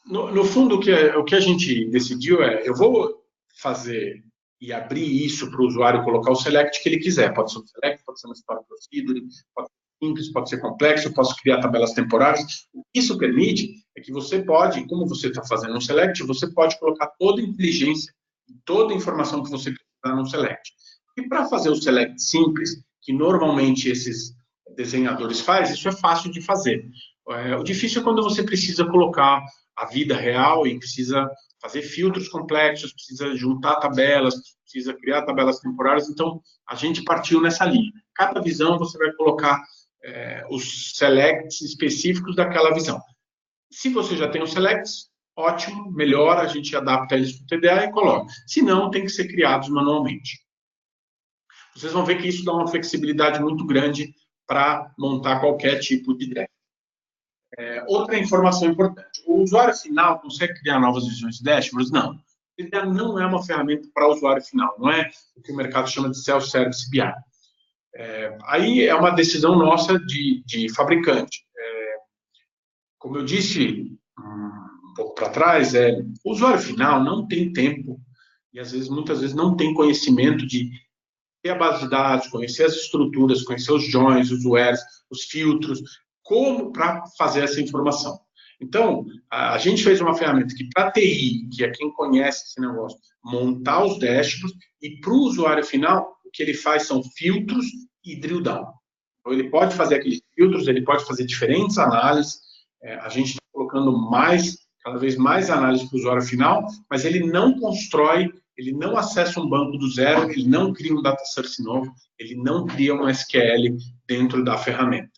No fundo, o que a gente decidiu eu vou fazer e abrir isso para o usuário colocar o select que ele quiser. Pode ser um select, pode ser uma store procedure, pode ser simples, pode ser complexo, eu posso criar tabelas temporárias. O que isso permite é que você pode, como você está fazendo um select, você pode colocar toda a inteligência, toda a informação que você precisar no select. E para fazer o select simples, que normalmente esses desenhadores fazem, isso é fácil de fazer. O difícil é quando você precisa colocar a vida real e precisa fazer filtros complexos, precisa juntar tabelas, precisa criar tabelas temporárias. Então, a gente partiu nessa linha. Cada visão você vai colocar os selects específicos daquela visão. Se você já tem os selects, ótimo, melhor, a gente adapta eles para o TDA e coloca. Se não, tem que ser criados manualmente. Vocês vão ver que isso dá uma flexibilidade muito grande para montar qualquer tipo de dashboard. Outra informação importante. O usuário final consegue criar novas visões de dashboards? Não. O TDA não é uma ferramenta para o usuário final. Não é o que o mercado chama de self-service BI. Aí é uma decisão nossa de fabricante. Como eu disse um pouco para trás, o usuário final não tem tempo e, muitas vezes, não tem conhecimento de ter a base de dados, conhecer as estruturas, conhecer os joins, os wheres, os filtros, como para fazer essa informação. Então, a gente fez uma ferramenta que, para TI, que é quem conhece esse negócio, montar os dashboards, e para o usuário final, o que ele faz são filtros e drill down. Então, ele pode fazer aqueles filtros, ele pode fazer diferentes análises, a gente está colocando cada vez mais análise para o usuário final, mas ele não constrói, ele não acessa um banco do zero, ele não cria um data source novo, ele não cria um SQL dentro da ferramenta.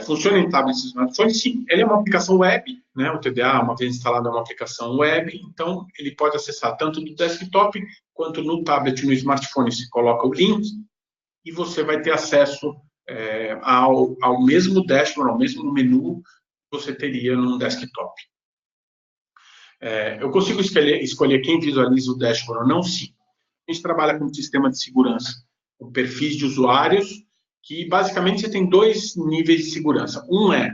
Funciona em tablets e smartphones? Sim. Ele é uma aplicação web, né? O TDA, uma vez instalado, é uma aplicação web, então ele pode acessar tanto do desktop quanto no tablet e no smartphone. Você coloca o link e você vai ter acesso ao mesmo dashboard, ao mesmo menu que você teria num desktop. Eu consigo escolher quem visualiza o dashboard ou não? Sim. A gente trabalha com um sistema de segurança, com perfis de usuários, que basicamente você tem dois níveis de segurança. Um é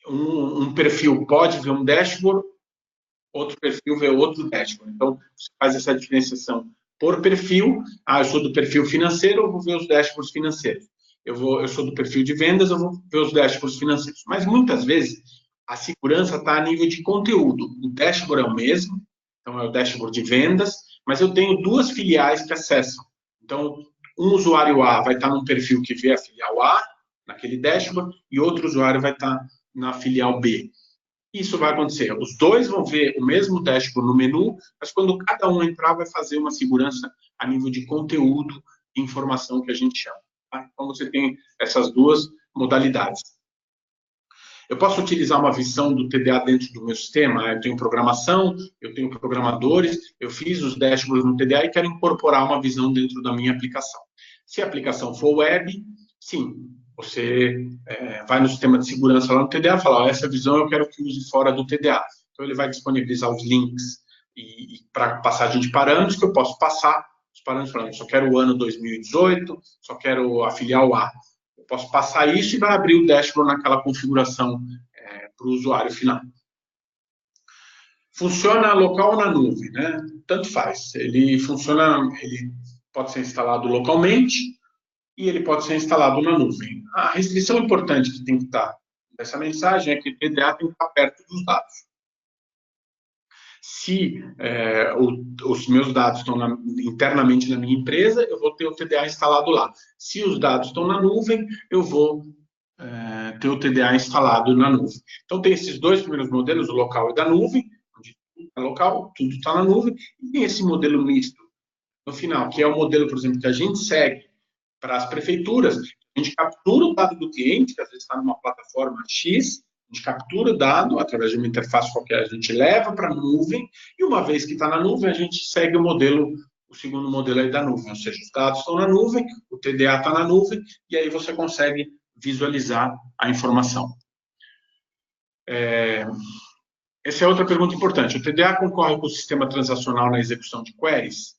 um perfil pode ver um dashboard, outro perfil vê outro dashboard. Então, você faz essa diferenciação por perfil. Eu sou do perfil financeiro, eu vou ver os dashboards financeiros. Eu sou do perfil de vendas, eu vou ver os dashboards financeiros. Mas, muitas vezes, a segurança está a nível de conteúdo. O dashboard é o mesmo, então é o dashboard de vendas, mas eu tenho duas filiais que acessam. Então, um usuário A vai estar num perfil que vê a filial A, naquele dashboard, e outro usuário vai estar na filial B. Isso vai acontecer. Os dois vão ver o mesmo dashboard no menu, mas quando cada um entrar, vai fazer uma segurança a nível de conteúdo e informação que a gente chama. Tá? Então, você tem essas duas modalidades. Eu posso utilizar uma visão do TDA dentro do meu sistema? Eu tenho programação, eu tenho programadores, eu fiz os dashboards no TDA e quero incorporar uma visão dentro da minha aplicação. Se a aplicação for web, sim, você vai no sistema de segurança lá no TDA e fala, essa visão eu quero que use fora do TDA. Então, ele vai disponibilizar os links para passagem de parâmetros que eu posso passar. Os parâmetros falando, só quero o ano 2018, só quero a filial A. Eu posso passar isso e vai abrir o dashboard naquela configuração para o usuário final. Funciona local ou na nuvem, né? Tanto faz. Ele pode ser instalado localmente e ele pode ser instalado na nuvem. A restrição importante que tem que estar nessa mensagem é que o TDA tem que estar perto dos dados. Se os meus dados estão internamente na minha empresa, eu vou ter o TDA instalado lá. Se os dados estão na nuvem, eu vou ter o TDA instalado na nuvem. Então, tem esses dois primeiros modelos, o local e da nuvem, onde tudo é local, tudo está na nuvem, e tem esse modelo misto, no final, que é o modelo, por exemplo, que a gente segue para as prefeituras. A gente captura o dado do cliente, que às vezes está numa plataforma X, a gente captura o dado através de uma interface qualquer, a gente leva para a nuvem, e uma vez que está na nuvem, a gente segue o segundo modelo aí da nuvem, ou seja, os dados estão na nuvem, o TDA está na nuvem, e aí você consegue visualizar a informação. Essa é outra pergunta importante. O TDA concorre com o sistema transacional na execução de queries?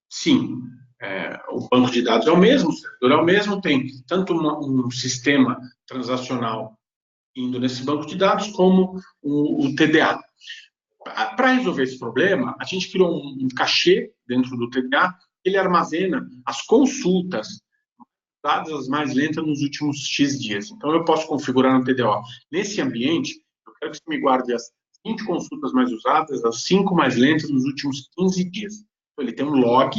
Sim. O banco de dados é o mesmo, o servidor é o mesmo, tem tanto um sistema transacional indo nesse banco de dados, como o TDA. Para resolver esse problema, a gente criou um cachê dentro do TDA, ele armazena as consultas, dadas as mais lentas nos últimos X dias. Então, eu posso configurar no TDA. Nesse ambiente, eu quero que você me guarde as 20 consultas mais usadas, as 5 mais lentas nos últimos 15 dias. Então, ele tem um log,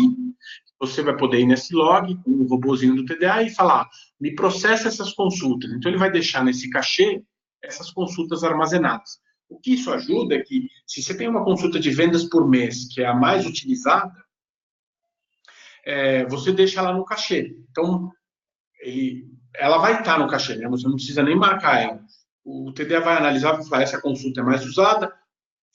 você vai poder ir nesse log, com o robozinho do TDA, e falar, me processa essas consultas. Então, ele vai deixar nesse cachê essas consultas armazenadas. O que isso ajuda é que, se você tem uma consulta de vendas por mês, que é a mais utilizada, você deixa ela no cachê. Então, ela vai estar no cachê, né? Você não precisa nem marcar ela. O TDA vai analisar, vai falar, essa consulta é mais usada,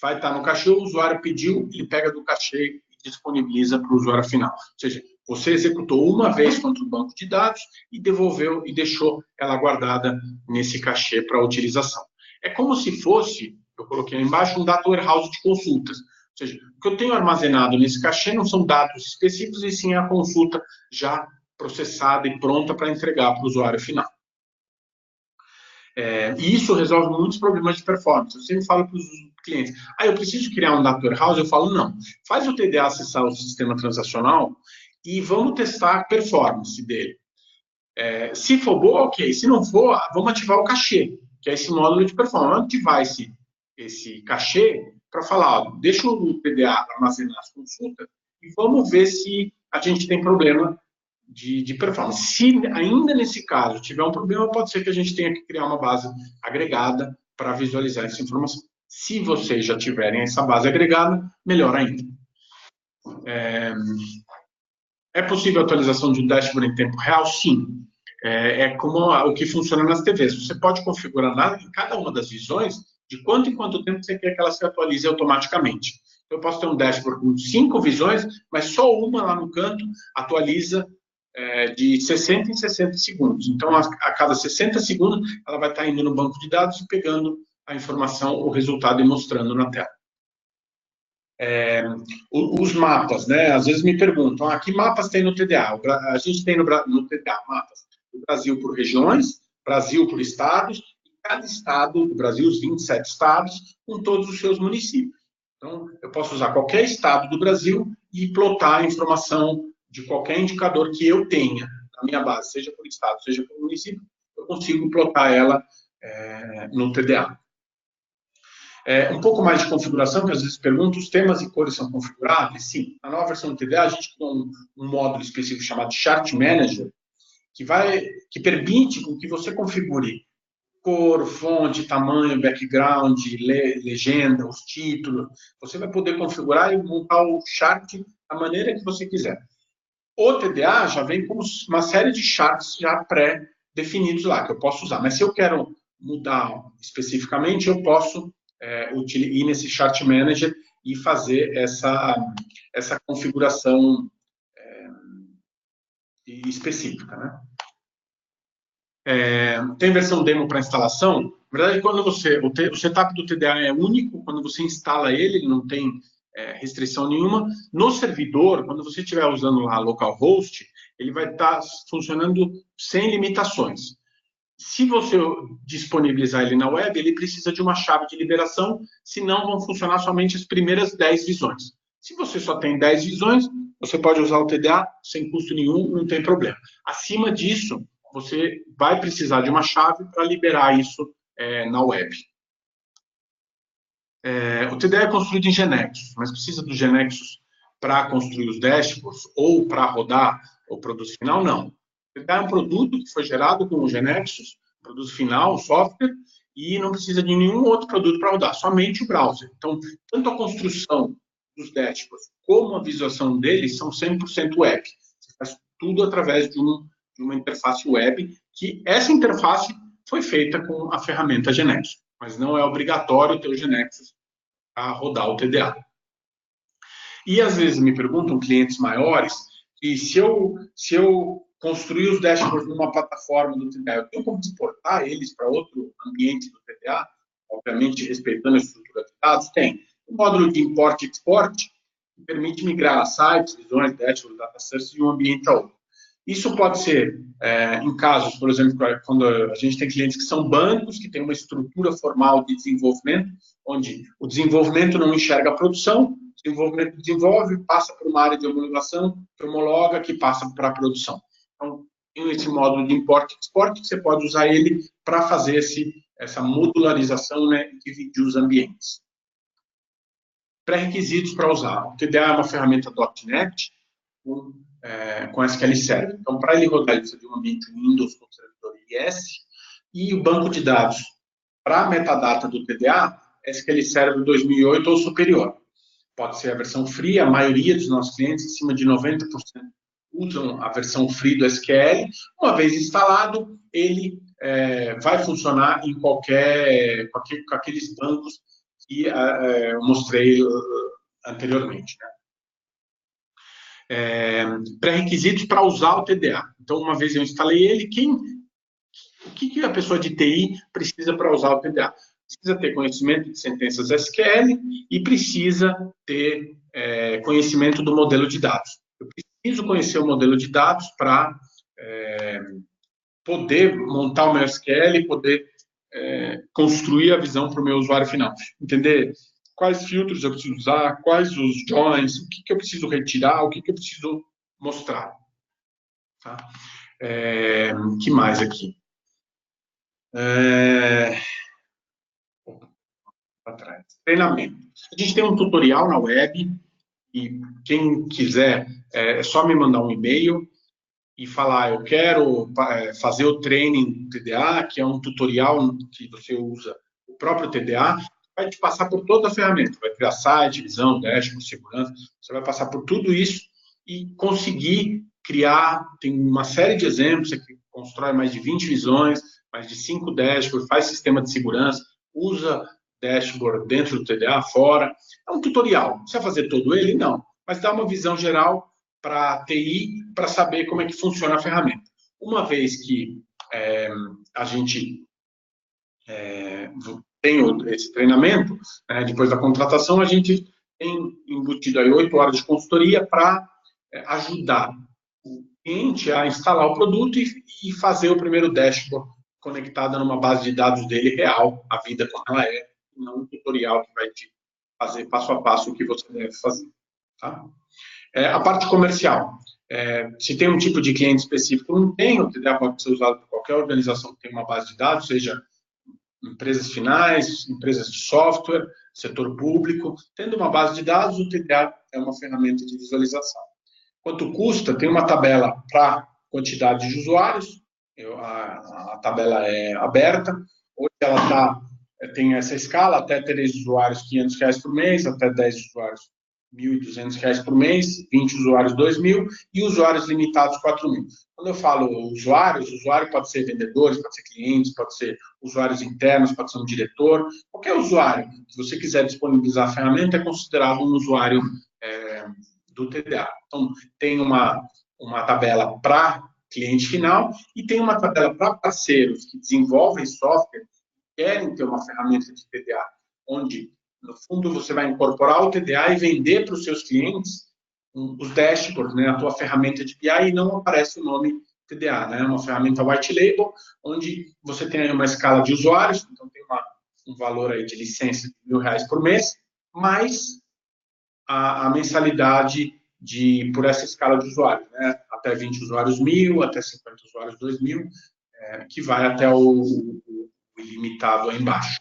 vai estar no cachê, o usuário pediu, ele pega do cachê e disponibiliza para o usuário final. Ou seja, você executou uma vez contra o banco de dados e devolveu e deixou ela guardada nesse cachê para utilização. É como se fosse, eu coloquei aí embaixo, um data warehouse de consultas. Ou seja, o que eu tenho armazenado nesse cachê não são dados específicos, e sim a consulta já processada e pronta para entregar para o usuário final. E isso resolve muitos problemas de performance. Eu sempre falo para os clientes, eu preciso criar um data warehouse? Eu falo, não. Faz o TDA acessar o sistema transacional e vamos testar a performance dele. Se for boa, ok. Se não for, vamos ativar o cachê, que é esse módulo de performance. Vamos ativar esse cachê para falar, deixa o TDA armazenar as consultas e vamos ver se a gente tem problema de performance. Se ainda nesse caso tiver um problema, pode ser que a gente tenha que criar uma base agregada para visualizar essa informação. Se vocês já tiverem essa base agregada, melhor ainda. É possível a atualização de um dashboard em tempo real? Sim. é como o que funciona nas TVs. Você pode configurar em cada uma das visões de quanto em quanto tempo você quer que ela se atualize automaticamente. Eu posso ter um dashboard com 5 visões, mas só uma lá no canto atualiza de 60 em 60 segundos. Então, a cada 60 segundos, ela vai estar indo no banco de dados e pegando a informação, o resultado e mostrando na tela. Os mapas, né? Às vezes me perguntam, que mapas tem no TDA? A gente tem no TDA mapas do Brasil por regiões, Brasil por estados, e cada estado do Brasil, os 27 estados, com todos os seus municípios. Então, eu posso usar qualquer estado do Brasil e plotar a informação de qualquer indicador que eu tenha na minha base, seja por estado, seja por município, eu consigo plotar ela no TDA. Um pouco mais de configuração, que às vezes perguntam, os temas e cores são configuráveis? Sim. Na nova versão do TDA, a gente tem um módulo específico chamado Chart Manager, que permite que você configure cor, fonte, tamanho, background, legenda, os títulos. Você vai poder configurar e montar o chart da maneira que você quiser. O TDA já vem com uma série de charts já pré-definidos lá, que eu posso usar. Mas se eu quero mudar especificamente, eu posso ir nesse Chart Manager e fazer essa configuração específica, né? Tem versão demo para instalação. Na verdade, quando o setup do TDA é único, quando você instala ele não tem restrição nenhuma. No servidor, quando você estiver usando lá localhost, ele vai estar funcionando sem limitações. Se você disponibilizar ele na web, ele precisa de uma chave de liberação, senão vão funcionar somente as primeiras 10 visões. Se você só tem 10 visões, você pode usar o TDA sem custo nenhum, não tem problema. Acima disso, você vai precisar de uma chave para liberar isso na web. O TDA é construído em GeNexus, mas precisa do GeNexus para construir os dashboards ou para rodar o produto final? Não. O TDA é um produto que foi gerado com o GeNexus, produto final, o software, e não precisa de nenhum outro produto para rodar, somente o browser. Então, tanto a construção dos dashboards como a visualização deles são 100% web. Você faz tudo através de uma interface web, que essa interface foi feita com a ferramenta GeNexus, mas não é obrigatório ter o GeNexus para rodar o TDA. E às vezes me perguntam clientes maiores que se eu construir os dashboards numa plataforma do TDA, eu tenho como exportar eles para outro ambiente do TDA, obviamente respeitando a estrutura de dados? Tem. O módulo de import e export que permite migrar sites, visões, dashboards, datasets de um ambiente a outro. Isso pode ser em casos, por exemplo, quando a gente tem clientes que são bancos, que têm uma estrutura formal de desenvolvimento, onde o desenvolvimento não enxerga a produção, o desenvolvimento desenvolve, passa por uma área de homologação, que homologa, que passa para a produção. Então, tem esse módulo de import e export, que você pode usar ele para fazer essa modularização, né, e dividir os ambientes. Pré-requisitos para usar. O TDA é uma ferramenta .NET com SQL Server. Então, para ele rodar, ele precisa de um ambiente Windows com servidor IS e o banco de dados para a metadata do TDA, SQL Server 2008 ou superior. Pode ser a versão free, a maioria dos nossos clientes, acima de 90%, usam a versão free do SQL. Uma vez instalado, ele vai funcionar em com aqueles bancos que eu mostrei anteriormente, né? Pré-requisitos para usar o TDA. Então, uma vez eu instalei ele, o que a pessoa de TI precisa para usar o TDA? Precisa ter conhecimento de sentenças SQL e precisa ter conhecimento do modelo de dados. Eu preciso conhecer o modelo de dados para poder montar o meu SQL e poder construir a visão para o meu usuário final. Entender quais filtros eu preciso usar, quais os joins, o que eu preciso retirar, o que eu preciso mostrar. Tá? Que mais aqui? Treinamento. A gente tem um tutorial na web e quem quiser é só me mandar um e-mail e falar, eu quero fazer o training TDA, que é um tutorial que você usa o próprio TDA, vai te passar por toda a ferramenta, vai criar site, visão, dashboard, segurança, você vai passar por tudo isso e conseguir criar, tem uma série de exemplos, você constrói mais de 20 visões, mais de 5 dashboards, faz sistema de segurança, usa dashboard dentro do TDA, fora. É um tutorial. Precisa fazer todo ele? Não. Mas dá uma visão geral para a TI, para saber como é que funciona a ferramenta. Uma vez que a gente tem esse treinamento, depois da contratação, a gente tem embutido aí 8 horas de consultoria para ajudar o cliente a instalar o produto e fazer o primeiro dashboard conectado numa base de dados dele real, a vida como ela é, e não um tutorial que vai te fazer passo a passo o que você deve fazer. Tá? A parte comercial. Se tem um tipo de cliente específico, não tem, o TDA pode ser usado por qualquer organização que tenha uma base de dados, seja empresas finais, empresas de software, setor público. Tendo uma base de dados, o TDA é uma ferramenta de visualização. Quanto custa? Tem uma tabela para quantidade de usuários, a tabela é aberta, hoje ela tem essa escala, até 3 usuários, R$500 por mês, até 10 usuários, R$1.200 por mês, 20 usuários, R$2.000, e usuários limitados, R$4.000. Quando eu falo usuários, usuário pode ser vendedores, pode ser clientes, pode ser usuários internos, pode ser um diretor. Qualquer usuário que você quiser disponibilizar a ferramenta é considerado um usuário do TDA. Então, tem uma tabela para cliente final e tem uma tabela para parceiros que desenvolvem software e querem ter uma ferramenta de TDA, onde, no fundo, você vai incorporar o TDA e vender para os seus clientes os dashboards, a tua ferramenta de BI, e não aparece o nome TDA, É uma ferramenta white label, onde você tem uma escala de usuários, então tem um valor aí de licença de R$1.000 por mês, mais a mensalidade por essa escala de usuários, até 20 usuários 1.000, até 50 usuários 2.000, que vai até o ilimitado aí embaixo.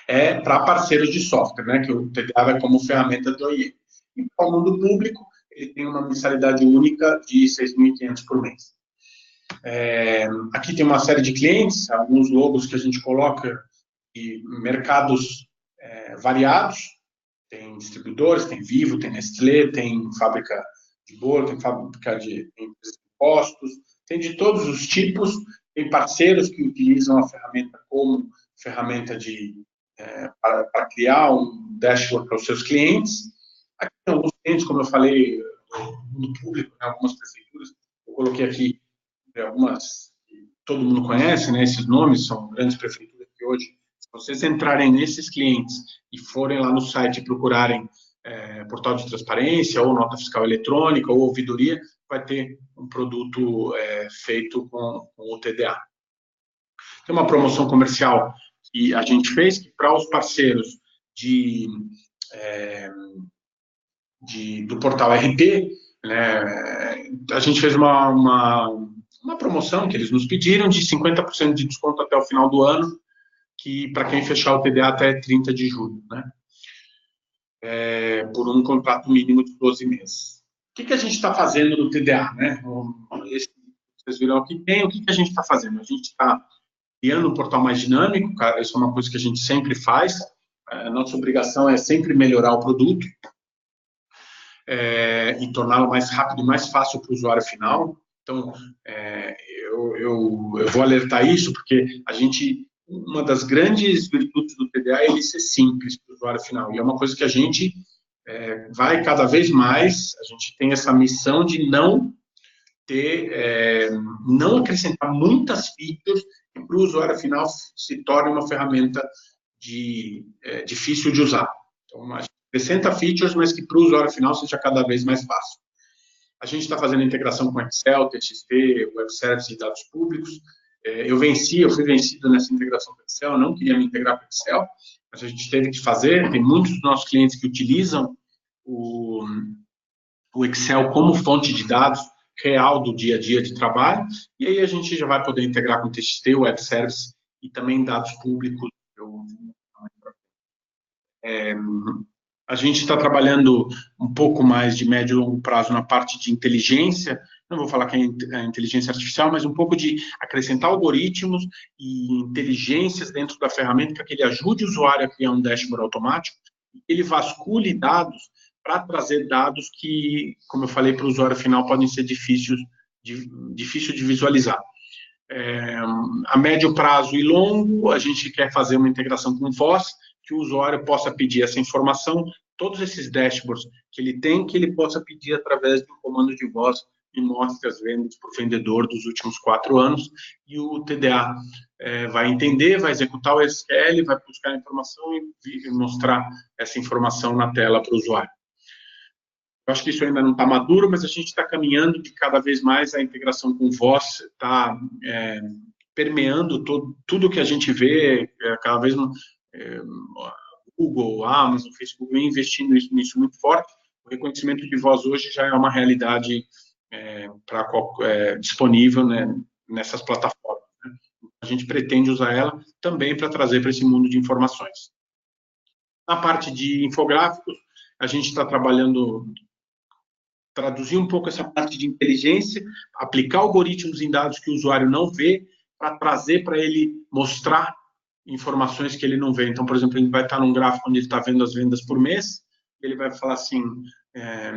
É para parceiros de software, que o TDA vai como ferramenta do OIM. E para o mundo público, ele tem uma mensalidade única de R$6.500 por mês. Aqui tem uma série de clientes, alguns logos que a gente coloca, e mercados variados. Tem distribuidores, tem Vivo, tem Nestlé, tem fábrica de bolo, tem fábrica de postos, tem de todos os tipos. Tem parceiros que utilizam a ferramenta como ferramenta para criar um dashboard para os seus clientes. Aqui tem alguns clientes, como eu falei, no público, algumas prefeituras. Eu coloquei aqui algumas que todo mundo conhece, esses nomes são grandes prefeituras que hoje, se vocês entrarem nesses clientes e forem lá no site e procurarem portal de transparência, ou nota fiscal eletrônica, ou ouvidoria, vai ter um produto feito com o TDA. Tem uma promoção comercial que a gente fez, que para os parceiros do portal RP, a gente fez uma promoção que eles nos pediram de 50% de desconto até o final do ano, que para quem fechar o TDA até 30 de julho, por um contrato mínimo de 12 meses. O que a gente está fazendo no TDA? Vocês viram aqui, o que a gente está fazendo? A gente está criando um portal mais dinâmico, isso é uma coisa que a gente sempre faz, a nossa obrigação é sempre melhorar o produto e torná-lo mais rápido e mais fácil para o usuário final. Então, eu vou alertar isso, porque uma das grandes virtudes do TDA é ele ser simples para o usuário final. E é uma coisa que a gente vai cada vez mais, a gente tem essa missão de não acrescentar muitas features que para o usuário final se torne uma ferramenta difícil de usar. Então, a gente acrescenta features, mas que para o usuário final seja cada vez mais fácil. A gente está fazendo integração com Excel, TXT, Web Services e dados públicos. Eu fui vencido nessa integração com Excel, eu não queria me integrar com Excel, mas a gente teve que fazer. Tem muitos dos nossos clientes que utilizam o Excel como fonte de dados real do dia a dia de trabalho, e aí a gente já vai poder integrar com TXT, Web Services e também dados públicos. A gente está trabalhando um pouco mais de médio e longo prazo na parte de inteligência, não vou falar que é a inteligência artificial, mas um pouco de acrescentar algoritmos e inteligências dentro da ferramenta para que ele ajude o usuário a criar um dashboard automático, ele vasculhe dados para trazer dados que, como eu falei, para o usuário final podem ser difíceis difícil de visualizar. A médio prazo e longo, a gente quer fazer uma integração com voz, que o usuário possa pedir essa informação, todos esses dashboards que ele tem, que ele possa pedir através de um comando de voz e mostre as vendas por vendedor dos últimos 4 anos, e o TDA vai entender, vai executar o SQL, vai buscar a informação e mostrar essa informação na tela para o usuário. Eu acho que isso ainda não está maduro, mas a gente está caminhando de cada vez mais a integração com voz, está permeando tudo que a gente vê, cada vez Google, Amazon, Facebook vem investindo nisso muito forte. O reconhecimento de voz hoje já é uma realidade disponível, né, nessas plataformas, né? A gente pretende usar ela também para trazer para esse mundo de informações. Na parte de infográficos, a gente está trabalhando, traduzir um pouco essa parte de inteligência, aplicar algoritmos em dados que o usuário não vê, para trazer para ele mostrar informações que ele não vê. Então, por exemplo, ele vai estar num gráfico onde ele está vendo as vendas por mês, ele vai falar assim,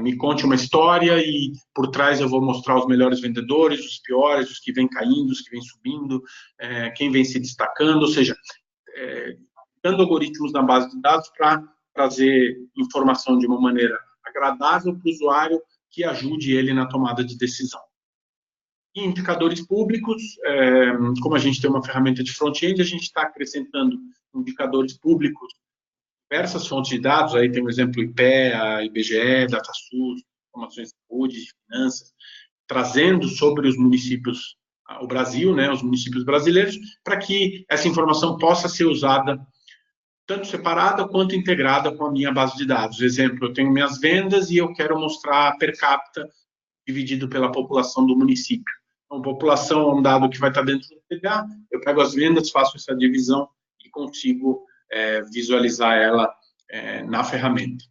me conte uma história e por trás eu vou mostrar os melhores vendedores, os piores, os que vêm caindo, os que vêm subindo, quem vem se destacando, ou seja, dando algoritmos na base de dados para trazer informação de uma maneira agradável para o usuário, que ajude ele na tomada de decisão. E indicadores públicos, como a gente tem uma ferramenta de front-end, a gente está acrescentando indicadores públicos, diversas fontes de dados, aí tem o exemplo IPEA, IBGE, DataSUS, informações de saúde, de finanças, trazendo sobre os municípios, o Brasil, né, os municípios brasileiros, para que essa informação possa ser usada tanto separada quanto integrada com a minha base de dados. Exemplo, eu tenho minhas vendas e eu quero mostrar per capita dividido pela população do município. Então, população é um dado que vai estar dentro do TDA, eu pego as vendas, faço essa divisão e consigo visualizar ela na ferramenta.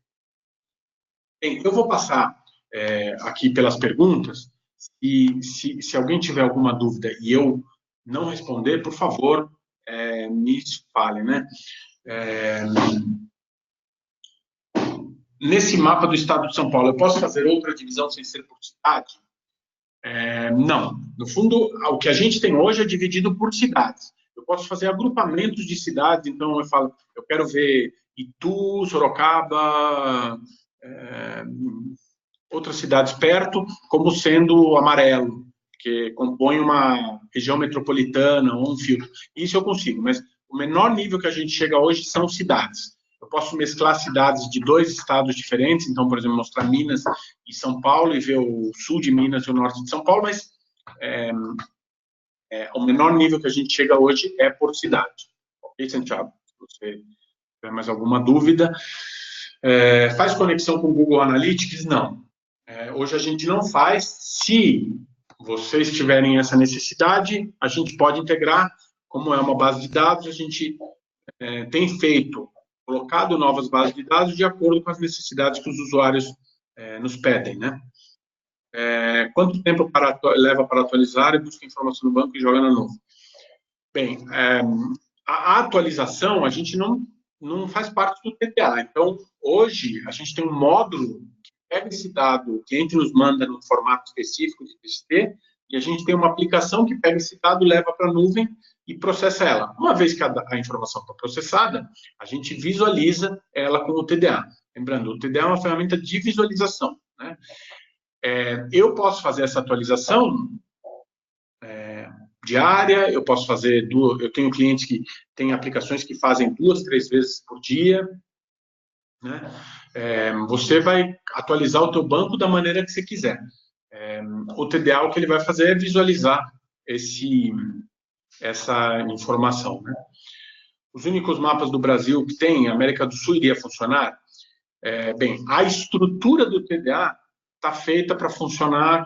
Bem, eu vou passar aqui pelas perguntas, e se alguém tiver alguma dúvida e eu não responder, por favor, me fale, né? Nesse mapa do estado de São Paulo, eu posso fazer outra divisão sem ser por cidade? Não. No fundo, o que a gente tem hoje é dividido por cidades. Eu posso fazer agrupamentos de cidades, então eu falo, eu quero ver Itu, Sorocaba, outras cidades perto, como sendo amarelo, que compõe uma região metropolitana ou um filtro. Isso eu consigo, mas o menor nível que a gente chega hoje são cidades. Eu posso mesclar cidades de 2 estados diferentes, então, por exemplo, mostrar Minas e São Paulo e ver o sul de Minas e o norte de São Paulo, mas o menor nível que a gente chega hoje é por cidade. Ok, Santiago? Se você tiver mais alguma dúvida. Faz conexão com o Google Analytics? Não. Hoje a gente não faz. Se vocês tiverem essa necessidade, a gente pode integrar. Como é uma base de dados, a gente tem colocado novas bases de dados de acordo com as necessidades que os usuários nos pedem, né? Quanto tempo leva para atualizar e busca informação no banco e joga na nuvem? Bem, a atualização, a gente não faz parte do TDA. Então, hoje, a gente tem um módulo que pega esse dado, o cliente nos manda num formato específico de TXT, e a gente tem uma aplicação que pega esse dado, leva para a nuvem e processa ela. Uma vez que a informação está processada, a gente visualiza ela com o TDA. Lembrando, o TDA é uma ferramenta de visualização, né? Eu posso fazer essa atualização diária, eu posso fazer eu tenho clientes que têm aplicações que fazem 2, 3 vezes por dia, né? Você vai atualizar o teu banco da maneira que você quiser. O TDA, o que ele vai fazer é visualizar essa informação, né? Os únicos mapas do Brasil que tem, a América do Sul iria funcionar? Bem, a estrutura do TDA está feita para funcionar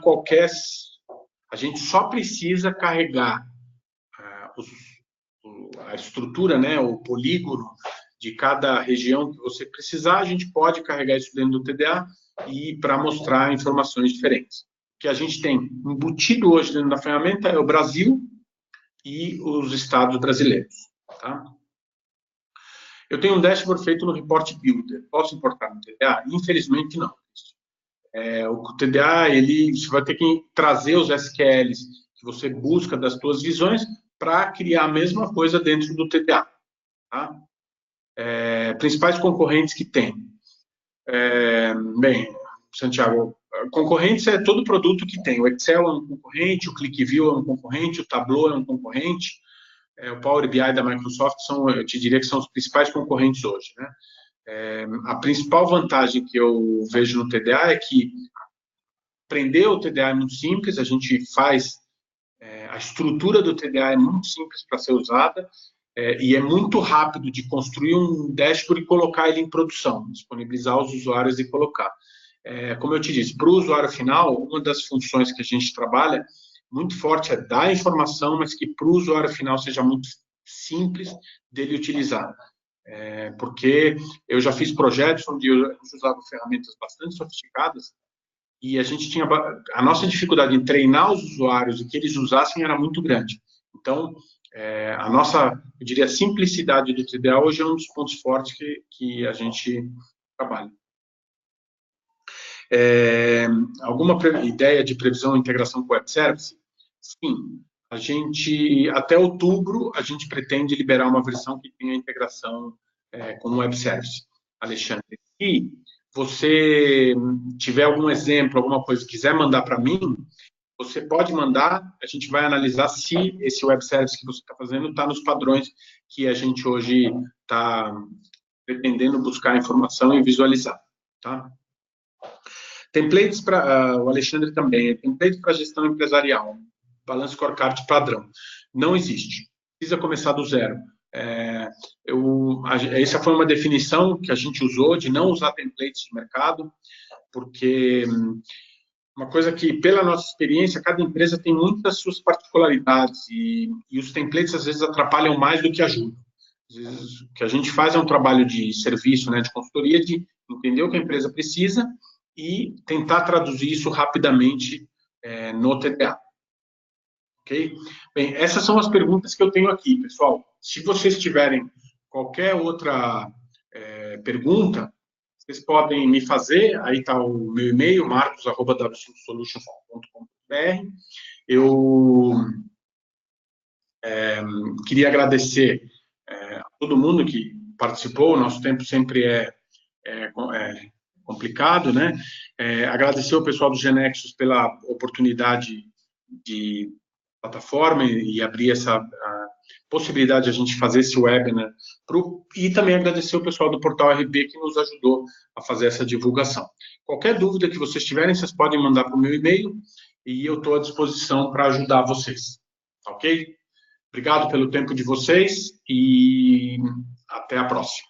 a gente só precisa carregar a estrutura, né, o polígono de cada região que você precisar, a gente pode carregar isso dentro do TDA e para mostrar informações diferentes. O que a gente tem embutido hoje dentro da ferramenta é o Brasil e os estados brasileiros, tá? Eu tenho um dashboard feito no Report Builder. Posso importar no TDA? Infelizmente, não. O TDA, você vai ter que trazer os SQLs que você busca das suas visões para criar a mesma coisa dentro do TDA. Tá? Principais concorrentes que tem. Bem, Santiago, concorrentes é todo produto que tem. O Excel é um concorrente, o ClickView é um concorrente, o Tableau é um concorrente, o Power BI da Microsoft eu te diria que são os principais concorrentes hoje, né? A principal vantagem que eu vejo no TDA é que aprender o TDA é muito simples, a gente faz, a estrutura do TDA é muito simples para ser usada, e é muito rápido de construir um dashboard e colocar ele em produção, disponibilizar aos usuários e colocar. Como eu te disse, para o usuário final, uma das funções que a gente trabalha muito forte é dar informação, mas que para o usuário final seja muito simples dele utilizar. Porque eu já fiz projetos onde a gente usava ferramentas bastante sofisticadas e a nossa dificuldade em treinar os usuários e que eles usassem era muito grande. Então, a nossa, eu diria, simplicidade do TDA hoje é um dos pontos fortes que a gente trabalha. Alguma ideia de previsão e integração com o Web Service? Sim. Até outubro, a gente pretende liberar uma versão que tenha integração com o Web Service. Alexandre, se você tiver algum exemplo, alguma coisa, quiser mandar para mim, você pode mandar, a gente vai analisar se esse Web Service que você está fazendo está nos padrões que a gente hoje está pretendendo buscar informação e visualizar. Tá? Templates para o Alexandre também, templates para gestão empresarial, balanço scorecard padrão. Não existe. Precisa começar do zero. Essa foi uma definição que a gente usou de não usar templates de mercado, porque uma coisa que, pela nossa experiência, cada empresa tem muitas suas particularidades e os templates às vezes atrapalham mais do que ajudam. Às vezes, o que a gente faz é um trabalho de serviço, né, de consultoria, de entender o que a empresa precisa e tentar traduzir isso rapidamente no TDA. Ok? Bem, essas são as perguntas que eu tenho aqui, pessoal. Se vocês tiverem qualquer outra pergunta, vocês podem me fazer. Aí está o meu e-mail, marcos@wsolutions.com.br. Eu queria agradecer a todo mundo que participou. O nosso tempo sempre é complicado, né? Agradecer o pessoal do GeneXus pela oportunidade de plataforma e abrir essa possibilidade de a gente fazer esse webinar, e também agradecer o pessoal do Portal RB que nos ajudou a fazer essa divulgação. Qualquer dúvida que vocês tiverem, vocês podem mandar para o meu e-mail e eu estou à disposição para ajudar vocês. Ok? Obrigado pelo tempo de vocês e até a próxima.